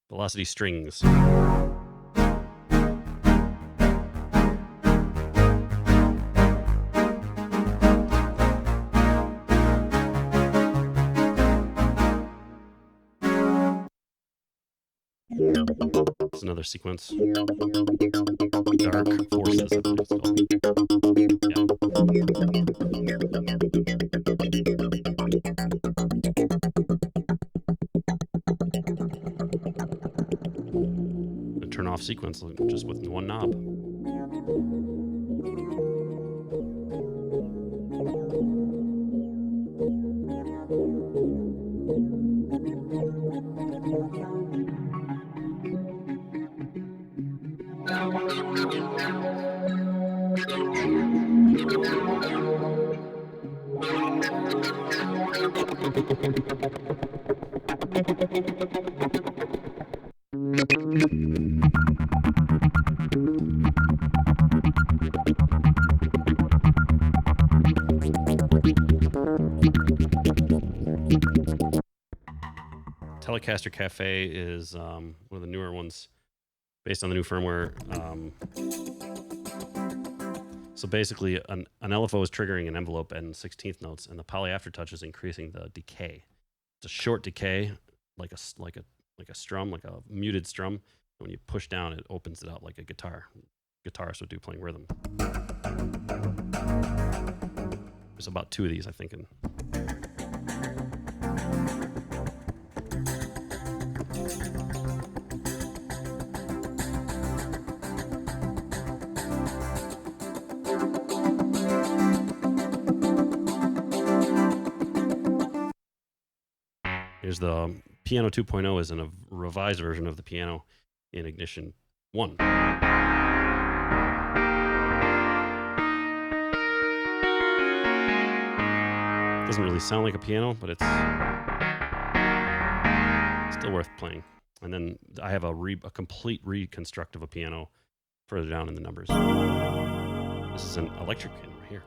[SPEAKER 1] Velocity strings. It's another sequence. Dark Forces, I believe it's called. Yeah. A turn off sequence just with one knob. Telecaster Cafe is one of the newer ones based on the new firmware. So basically, an LFO is triggering an envelope and 16th notes, and the poly aftertouch is increasing the decay. It's a short decay, like a strum, like a muted strum. And when you push down, it opens it out like a guitar. Guitarists would do playing rhythm. There's about 2 of these, I think. Here's the Piano 2.0 is in a revised version of the piano in Ignition 1. Doesn't really sound like a piano, but it's still worth playing. And then I have a complete reconstruct of a piano further down in the numbers. This is an electric piano right here.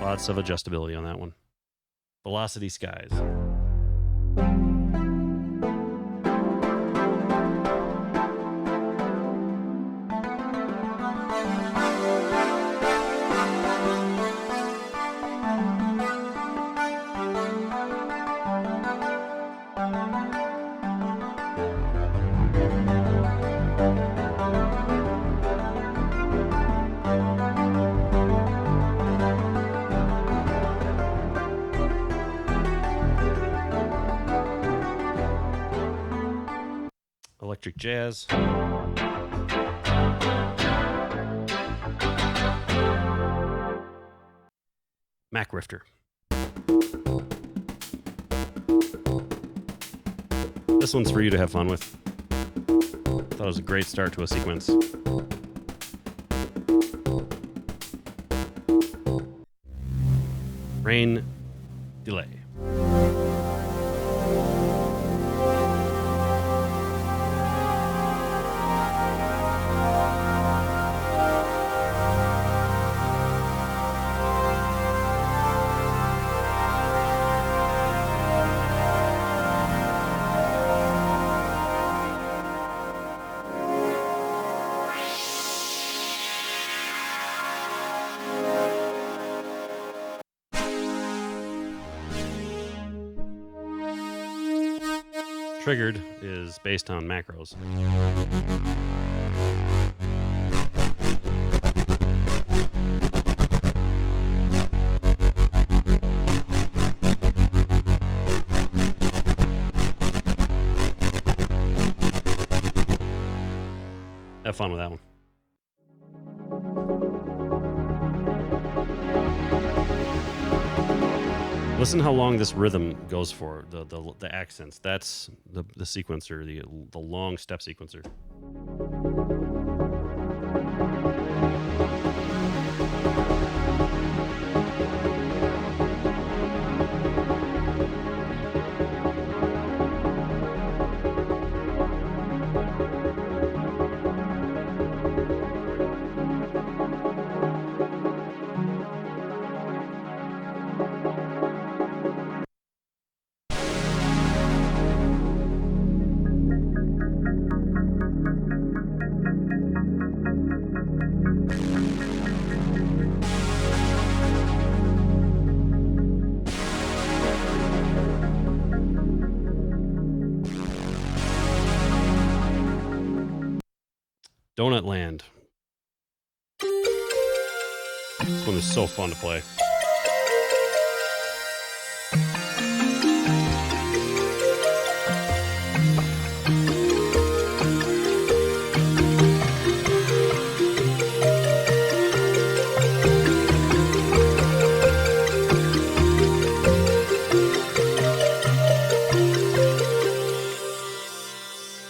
[SPEAKER 1] Lots of adjustability on that one. Velocity Skies. Electric Jazz. Mac Rifter. This one's for you to have fun with. Thought it was a great start to a sequence. Rain Delay. Triggered is based on macros. Have fun with that one. Listen how long this rhythm goes for, the accents. That's the sequencer, the long step sequencer. Donut Land. This one is so fun to play.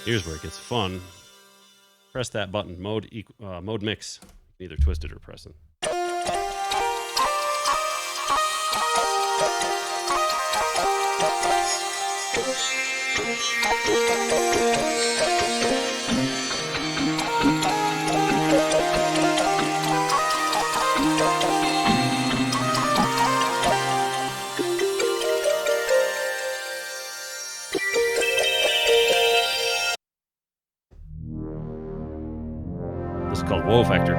[SPEAKER 1] Here's where it gets fun. Press that button, mode mix. You can either twist it or press it. This is called Whoa Factor.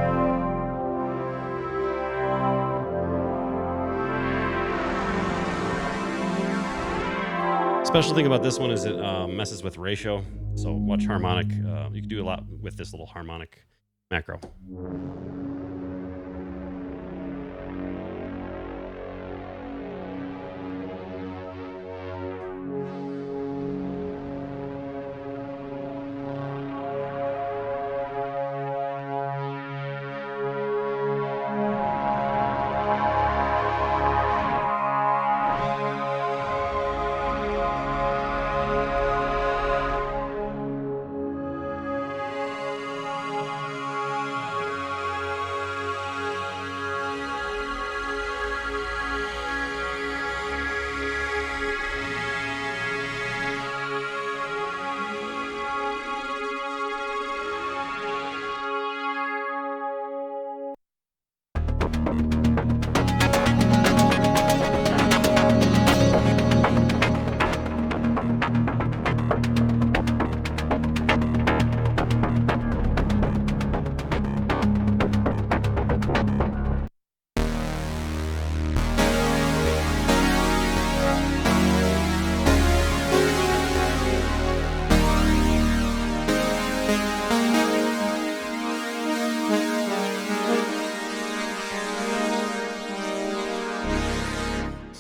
[SPEAKER 1] Special thing about this one is it messes with ratio. So watch harmonic. You can do a lot with this little harmonic macro.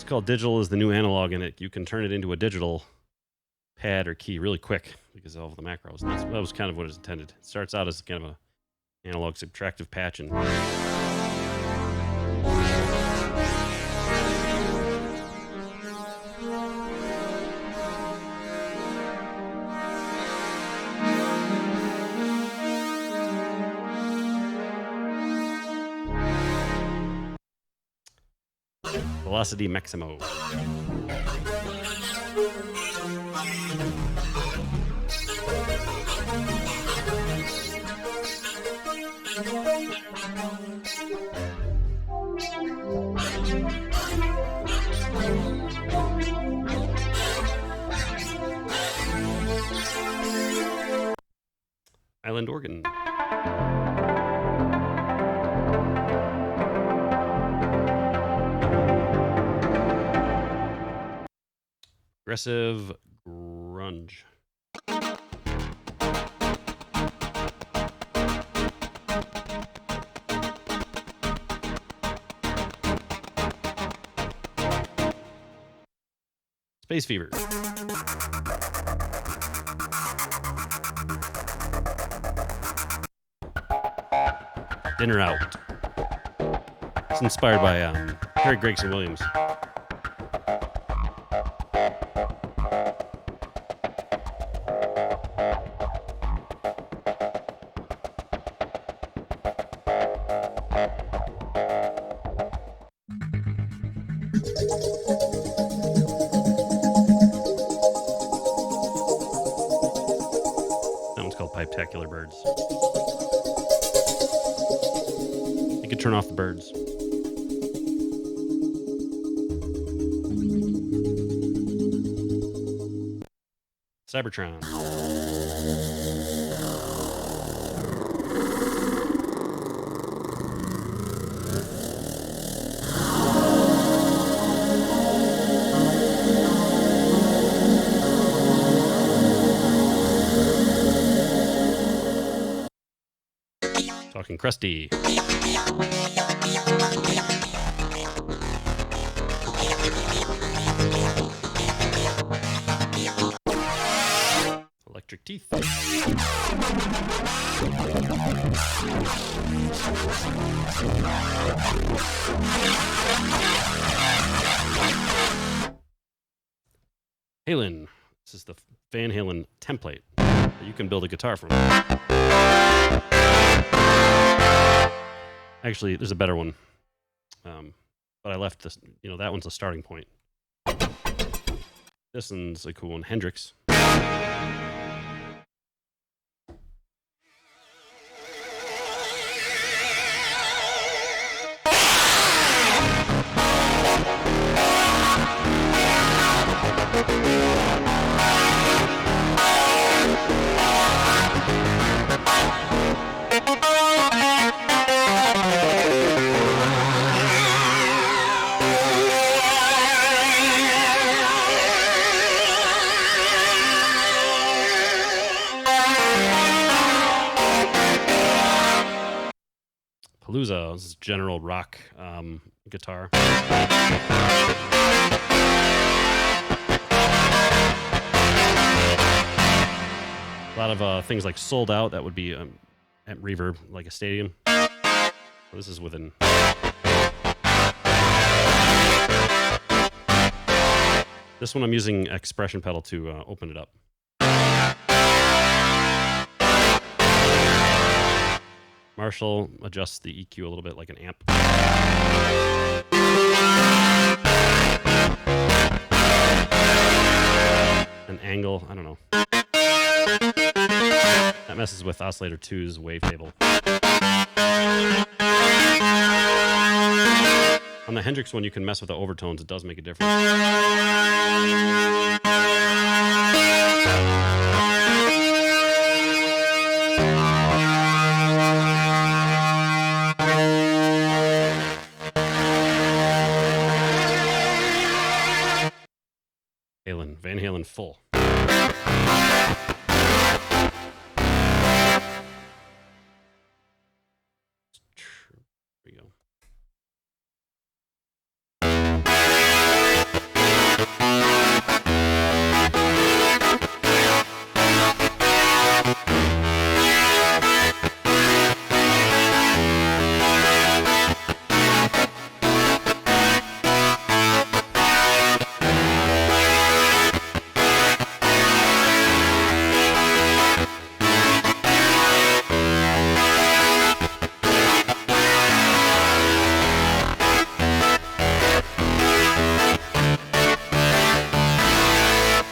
[SPEAKER 1] Called digital is the new analog in it. You can turn it into a digital pad or key really quick because of all the macros. And that was kind of what it's intended. It starts out as kind of a analog subtractive patch and Velocity Maximo. Island organ. Aggressive grunge. Space Fever. Dinner Out. It's inspired by Harry Gregson Williams. That one's called Pipetacular Birds. You can turn off the birds. Cybertron. Fucking crusty. Electric teeth. Halen. This is the Van Halen template that you can build a guitar from. Actually, there's a better one. But I left this, that one's a starting point. This one's a cool one, Hendrix. Palooza, this is general rock guitar. A lot of things like Sold Out, that would be at reverb, like a stadium. This is within. This one I'm using expression pedal to open it up. Marshall adjusts the EQ a little bit like an amp. An angle, I don't know. That messes with Oscillator 2's wavetable. On the Hendrix one, you can mess with the overtones. It does make a difference. Van Halen full. Here we go.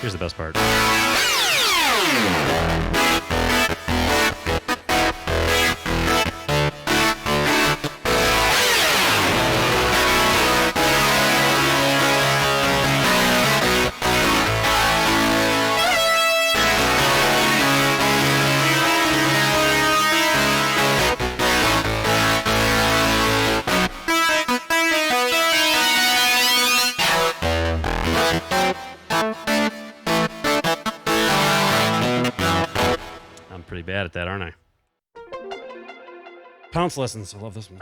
[SPEAKER 1] Here's the best part. Pretty bad at that, aren't I? Pounce lessons. I love this one.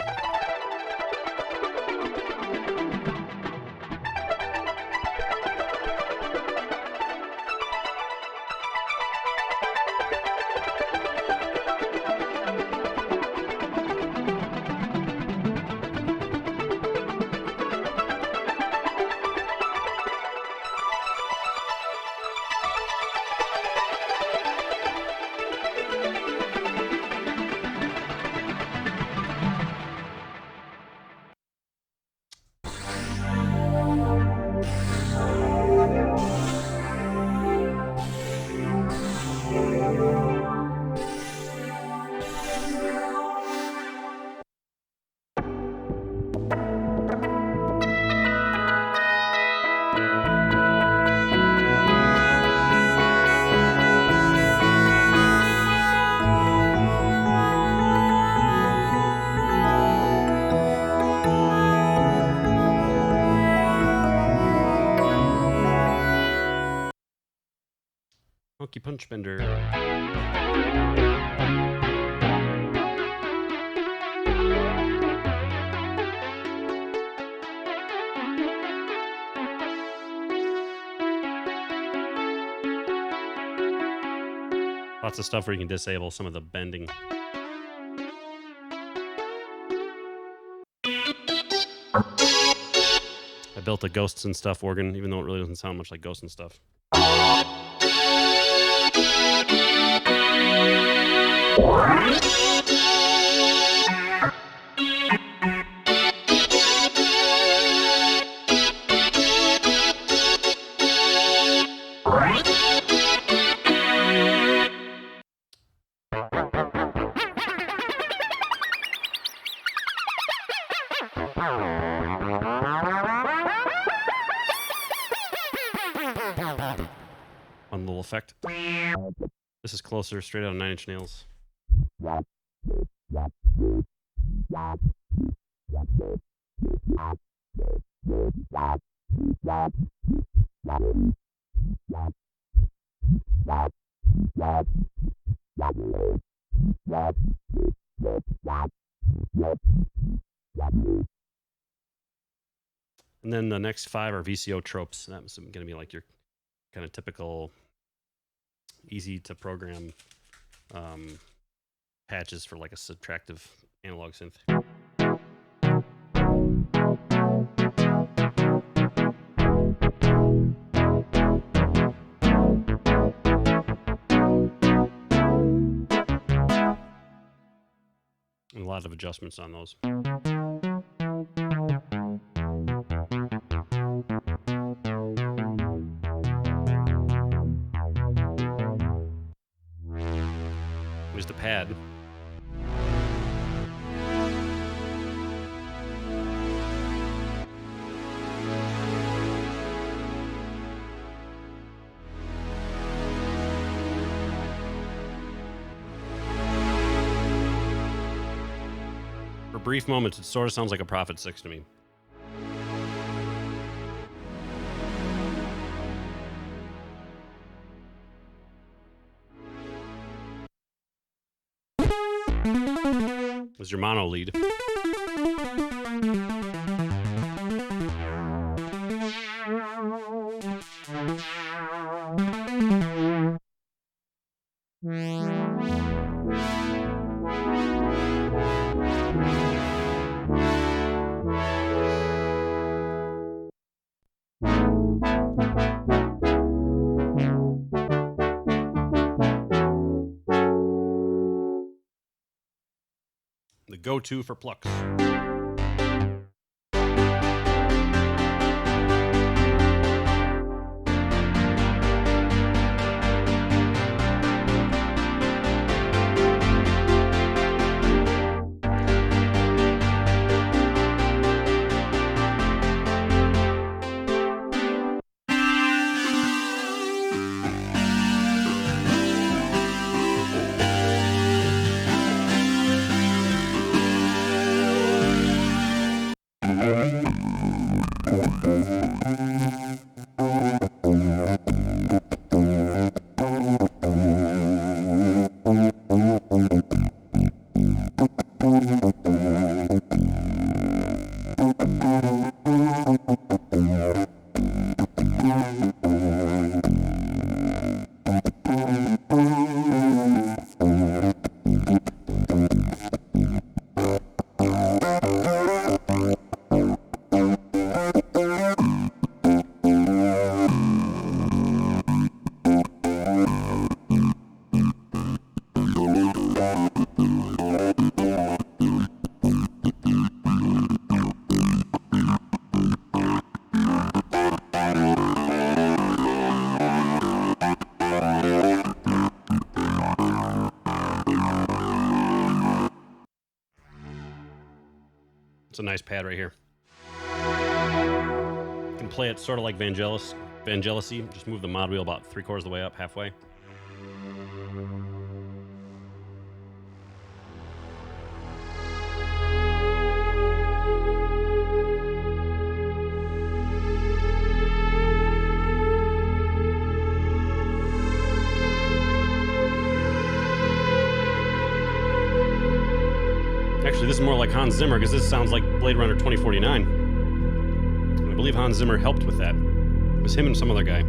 [SPEAKER 1] Funky Punch Bender. Lots of stuff where you can disable some of the bending. I built a Ghosts and Stuff organ, even though it really doesn't sound much like Ghosts and Stuff. One little effect. This is closer, straight out of Nine Inch Nails. And then the next 5 are VCO tropes. That's going to be like your kind of typical easy to program patches for like a subtractive analog synth. And a lot of adjustments on those. Here's the pad. For brief moments, it sort of sounds like a Prophet 6 to me. Is your mono lead. The go-to for plucks. It's a nice pad right here. You can play it sort of like Vangelis, just move the mod wheel about 3/4 of the way up, halfway. Actually, this is more like Hans Zimmer, because this sounds like Blade Runner 2049. And I believe Hans Zimmer helped with that. It was him and some other guy.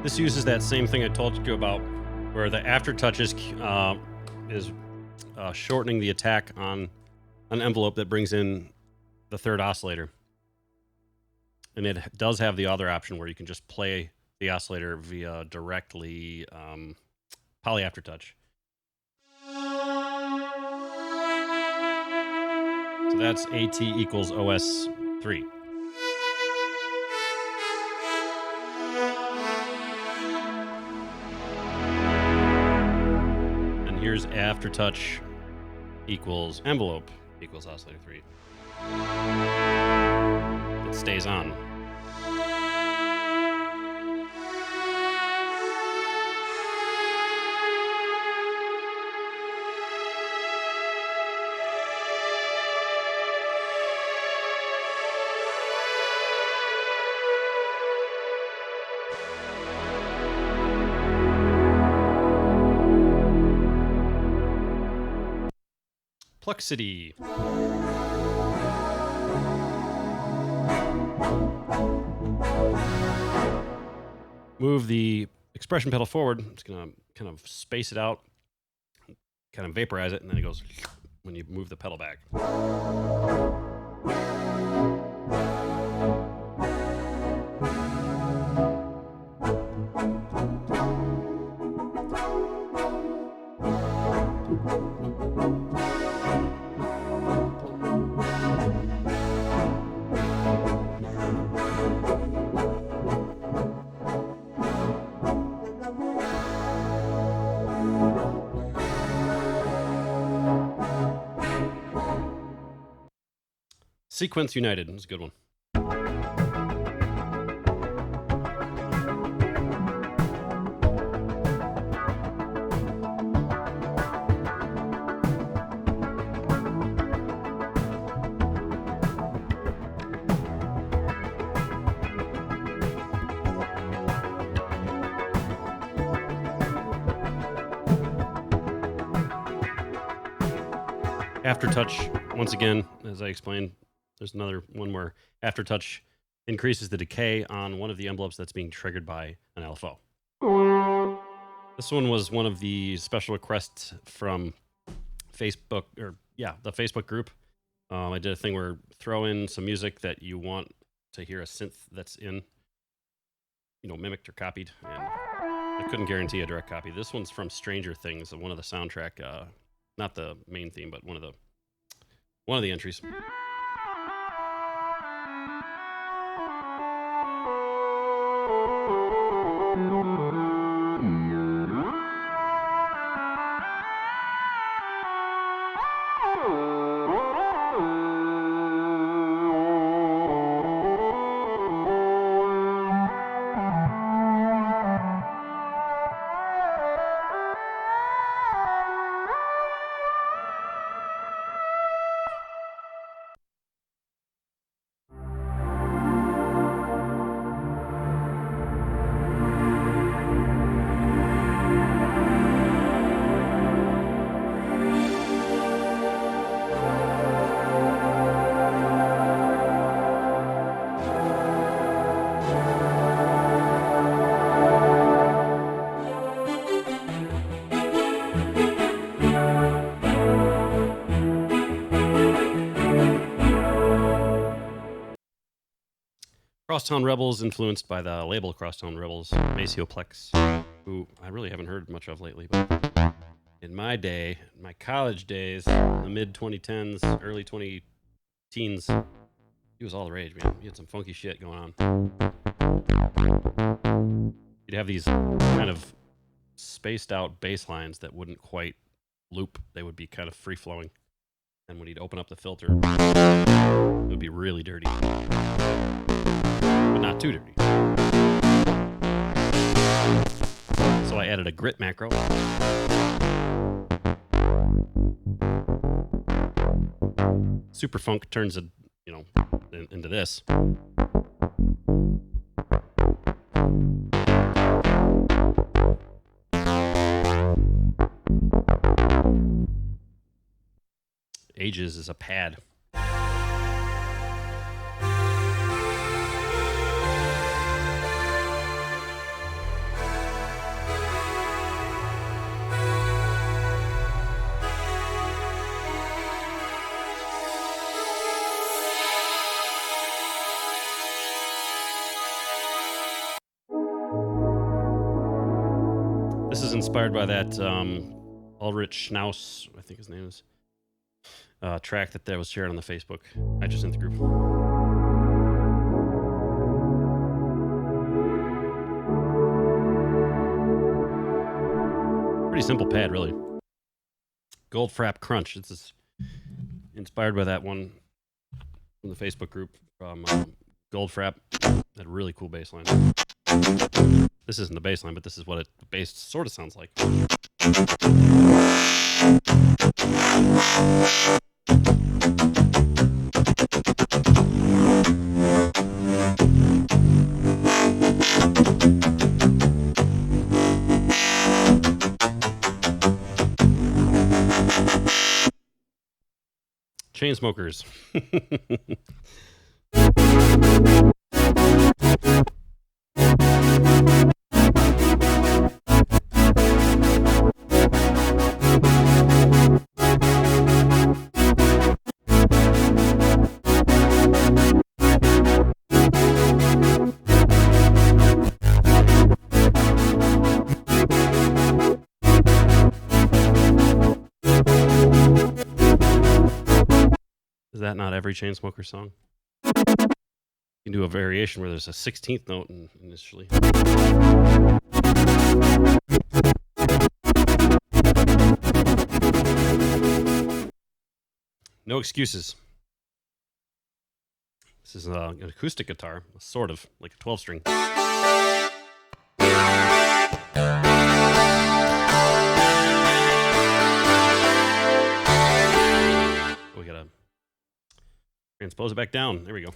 [SPEAKER 1] This uses that same thing I told you about, where the aftertouch is shortening the attack on an envelope that brings in the third oscillator. And it does have the other option where you can just play the oscillator via directly poly aftertouch. So that's AT equals OS3. And here's aftertouch equals envelope equals oscillator 3. It stays on. Pluxity. Move the expression pedal forward. It's going to kind of space it out, kind of vaporize it, and then it goes when you move the pedal back. Sequence United is a good one. Aftertouch, once again, as I explained, there's another one where aftertouch increases the decay on one of the envelopes that's being triggered by an LFO. This one was one of the special requests from Facebook, the Facebook group. I did a thing where throw in some music that you want to hear a synth that's in, mimicked or copied, and I couldn't guarantee a direct copy. This one's from Stranger Things, one of the soundtrack, not the main theme, but one of the entries. Crosstown Rebels, influenced by the label Crosstown Rebels, Macioplex, who I really haven't heard much of lately. But in my day, my college days, the mid-2010s, early 20-teens, he was all the rage, man. He had some funky shit going on. You'd have these kind of spaced out bass lines that wouldn't quite loop. They would be kind of free-flowing. And when he'd open up the filter, it would be really dirty. But not too dirty. So I added a grit macro. Super Funk turns it, into this. Ages is a pad. This is inspired by that Ulrich Schnaus, I think his name is, track that was shared on the Facebook. I just sent the group. Pretty simple pad, really. Goldfrapp Crunch. This is inspired by that one from the Facebook group from Goldfrapp. That really cool bass line. This isn't the bass line, but this is what the bass sort of sounds like. Chainsmokers. Is that not every Chainsmokers song? You can do a variation where there's a 16th note initially. No excuses. This is an acoustic guitar, sort of like a 12-string. We gotta transpose it back down. There we go.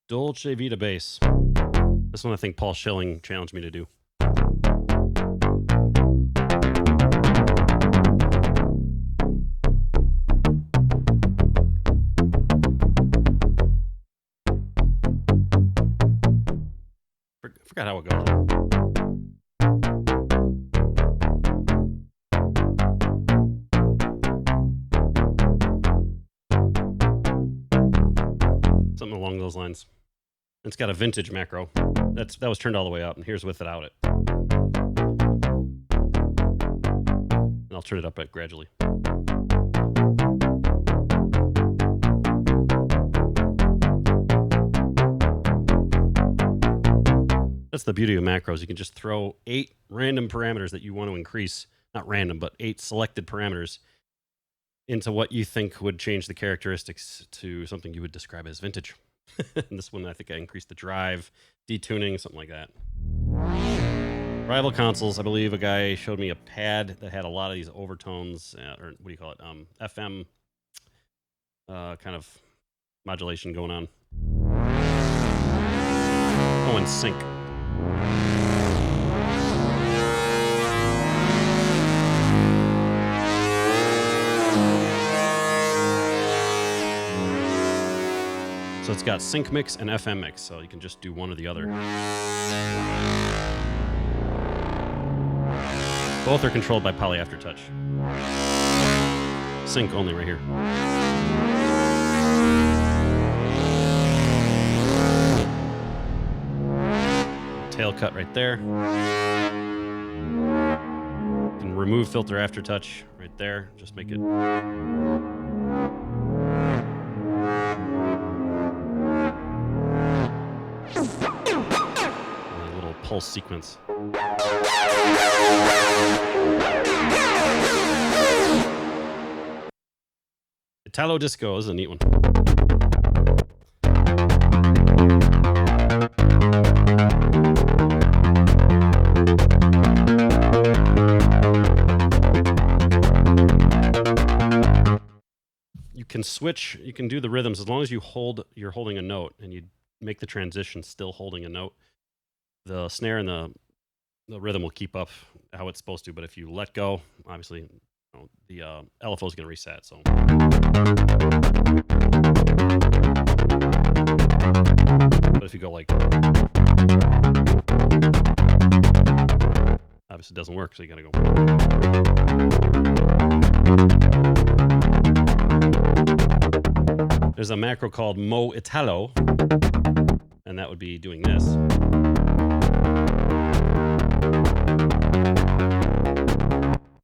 [SPEAKER 1] Dolce Vita bass. This one I think Paul Schilling challenged me to do. Forgot how it goes. Something along those lines. It's got a vintage macro. That was turned all the way up, and here's without it. And I'll turn it up gradually. That's the beauty of macros. You can just throw 8 random parameters that you want to increase. Not random, but 8 selected parameters into what you think would change the characteristics to something you would describe as vintage. And this one, I think I increased the drive, detuning, something like that. Rival consoles, I believe a guy showed me a pad that had a lot of these overtones, or what do you call it? FM kind of modulation going on. Oh, and sync. So it's got sync mix and FM mix, so you can just do one or the other. Both are controlled by Poly Aftertouch. Sync only right here. Tail cut right there. You can remove filter aftertouch right there. Just make it. Pulse sequence. Italo Disco is a neat one. You can switch, you can do the rhythms as long as you're holding a note and you make the transition still holding a note. The snare and the rhythm will keep up how it's supposed to, but if you let go, obviously, the LFO is going to reset. So, but if you go like, obviously it doesn't work, so you got to go. There's a macro called Mo Italo, and that would be doing this.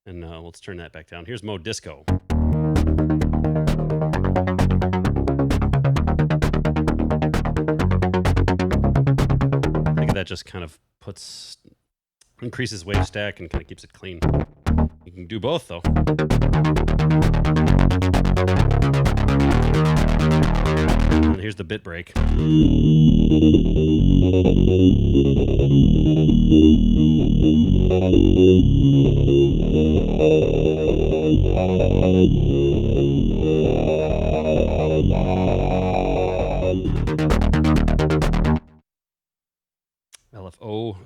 [SPEAKER 1] And let's turn that back down. Here's Mo Disco. I think that just kind of increases wave stack and kind of keeps it clean. You can do both though. And here's the bit break. LFO.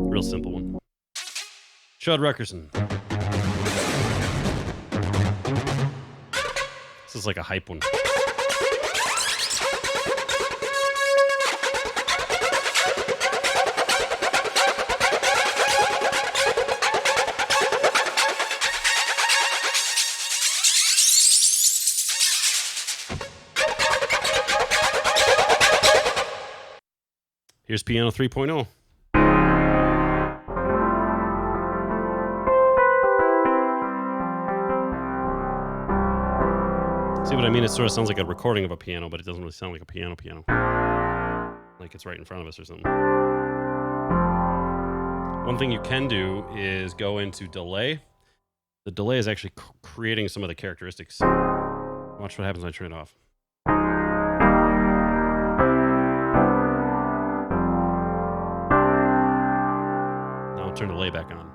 [SPEAKER 1] Real simple one. Chud Ruckerson. This is like a hype one. Here's Piano 3.0. See what I mean? It sort of sounds like a recording of a piano, but it doesn't really sound like a piano. Like it's right in front of us or something. One thing you can do is go into delay. The delay is actually creating some of the characteristics. Watch what happens when I turn it off. Now I'll turn the delay back on.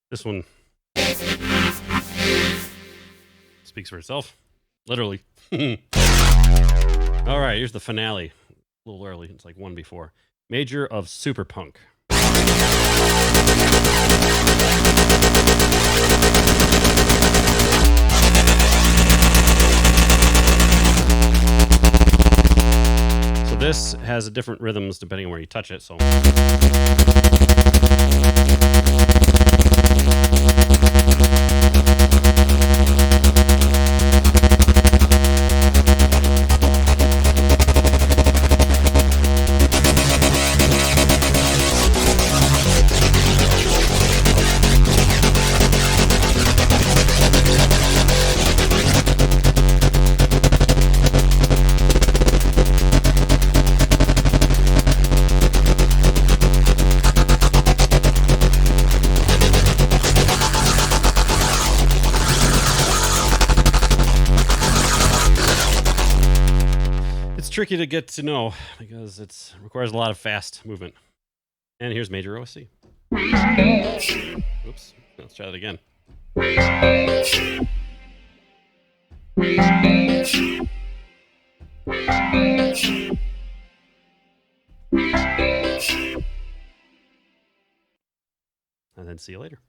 [SPEAKER 1] This one speaks for itself, literally. All right, here's the finale. A little early, it's like one before. Major of Super Punk. So this has different rhythms depending on where you touch it, so. Tricky to get to know because it requires a lot of fast movement. And here's MajorOSC. Oops, let's try that again. And then see you later.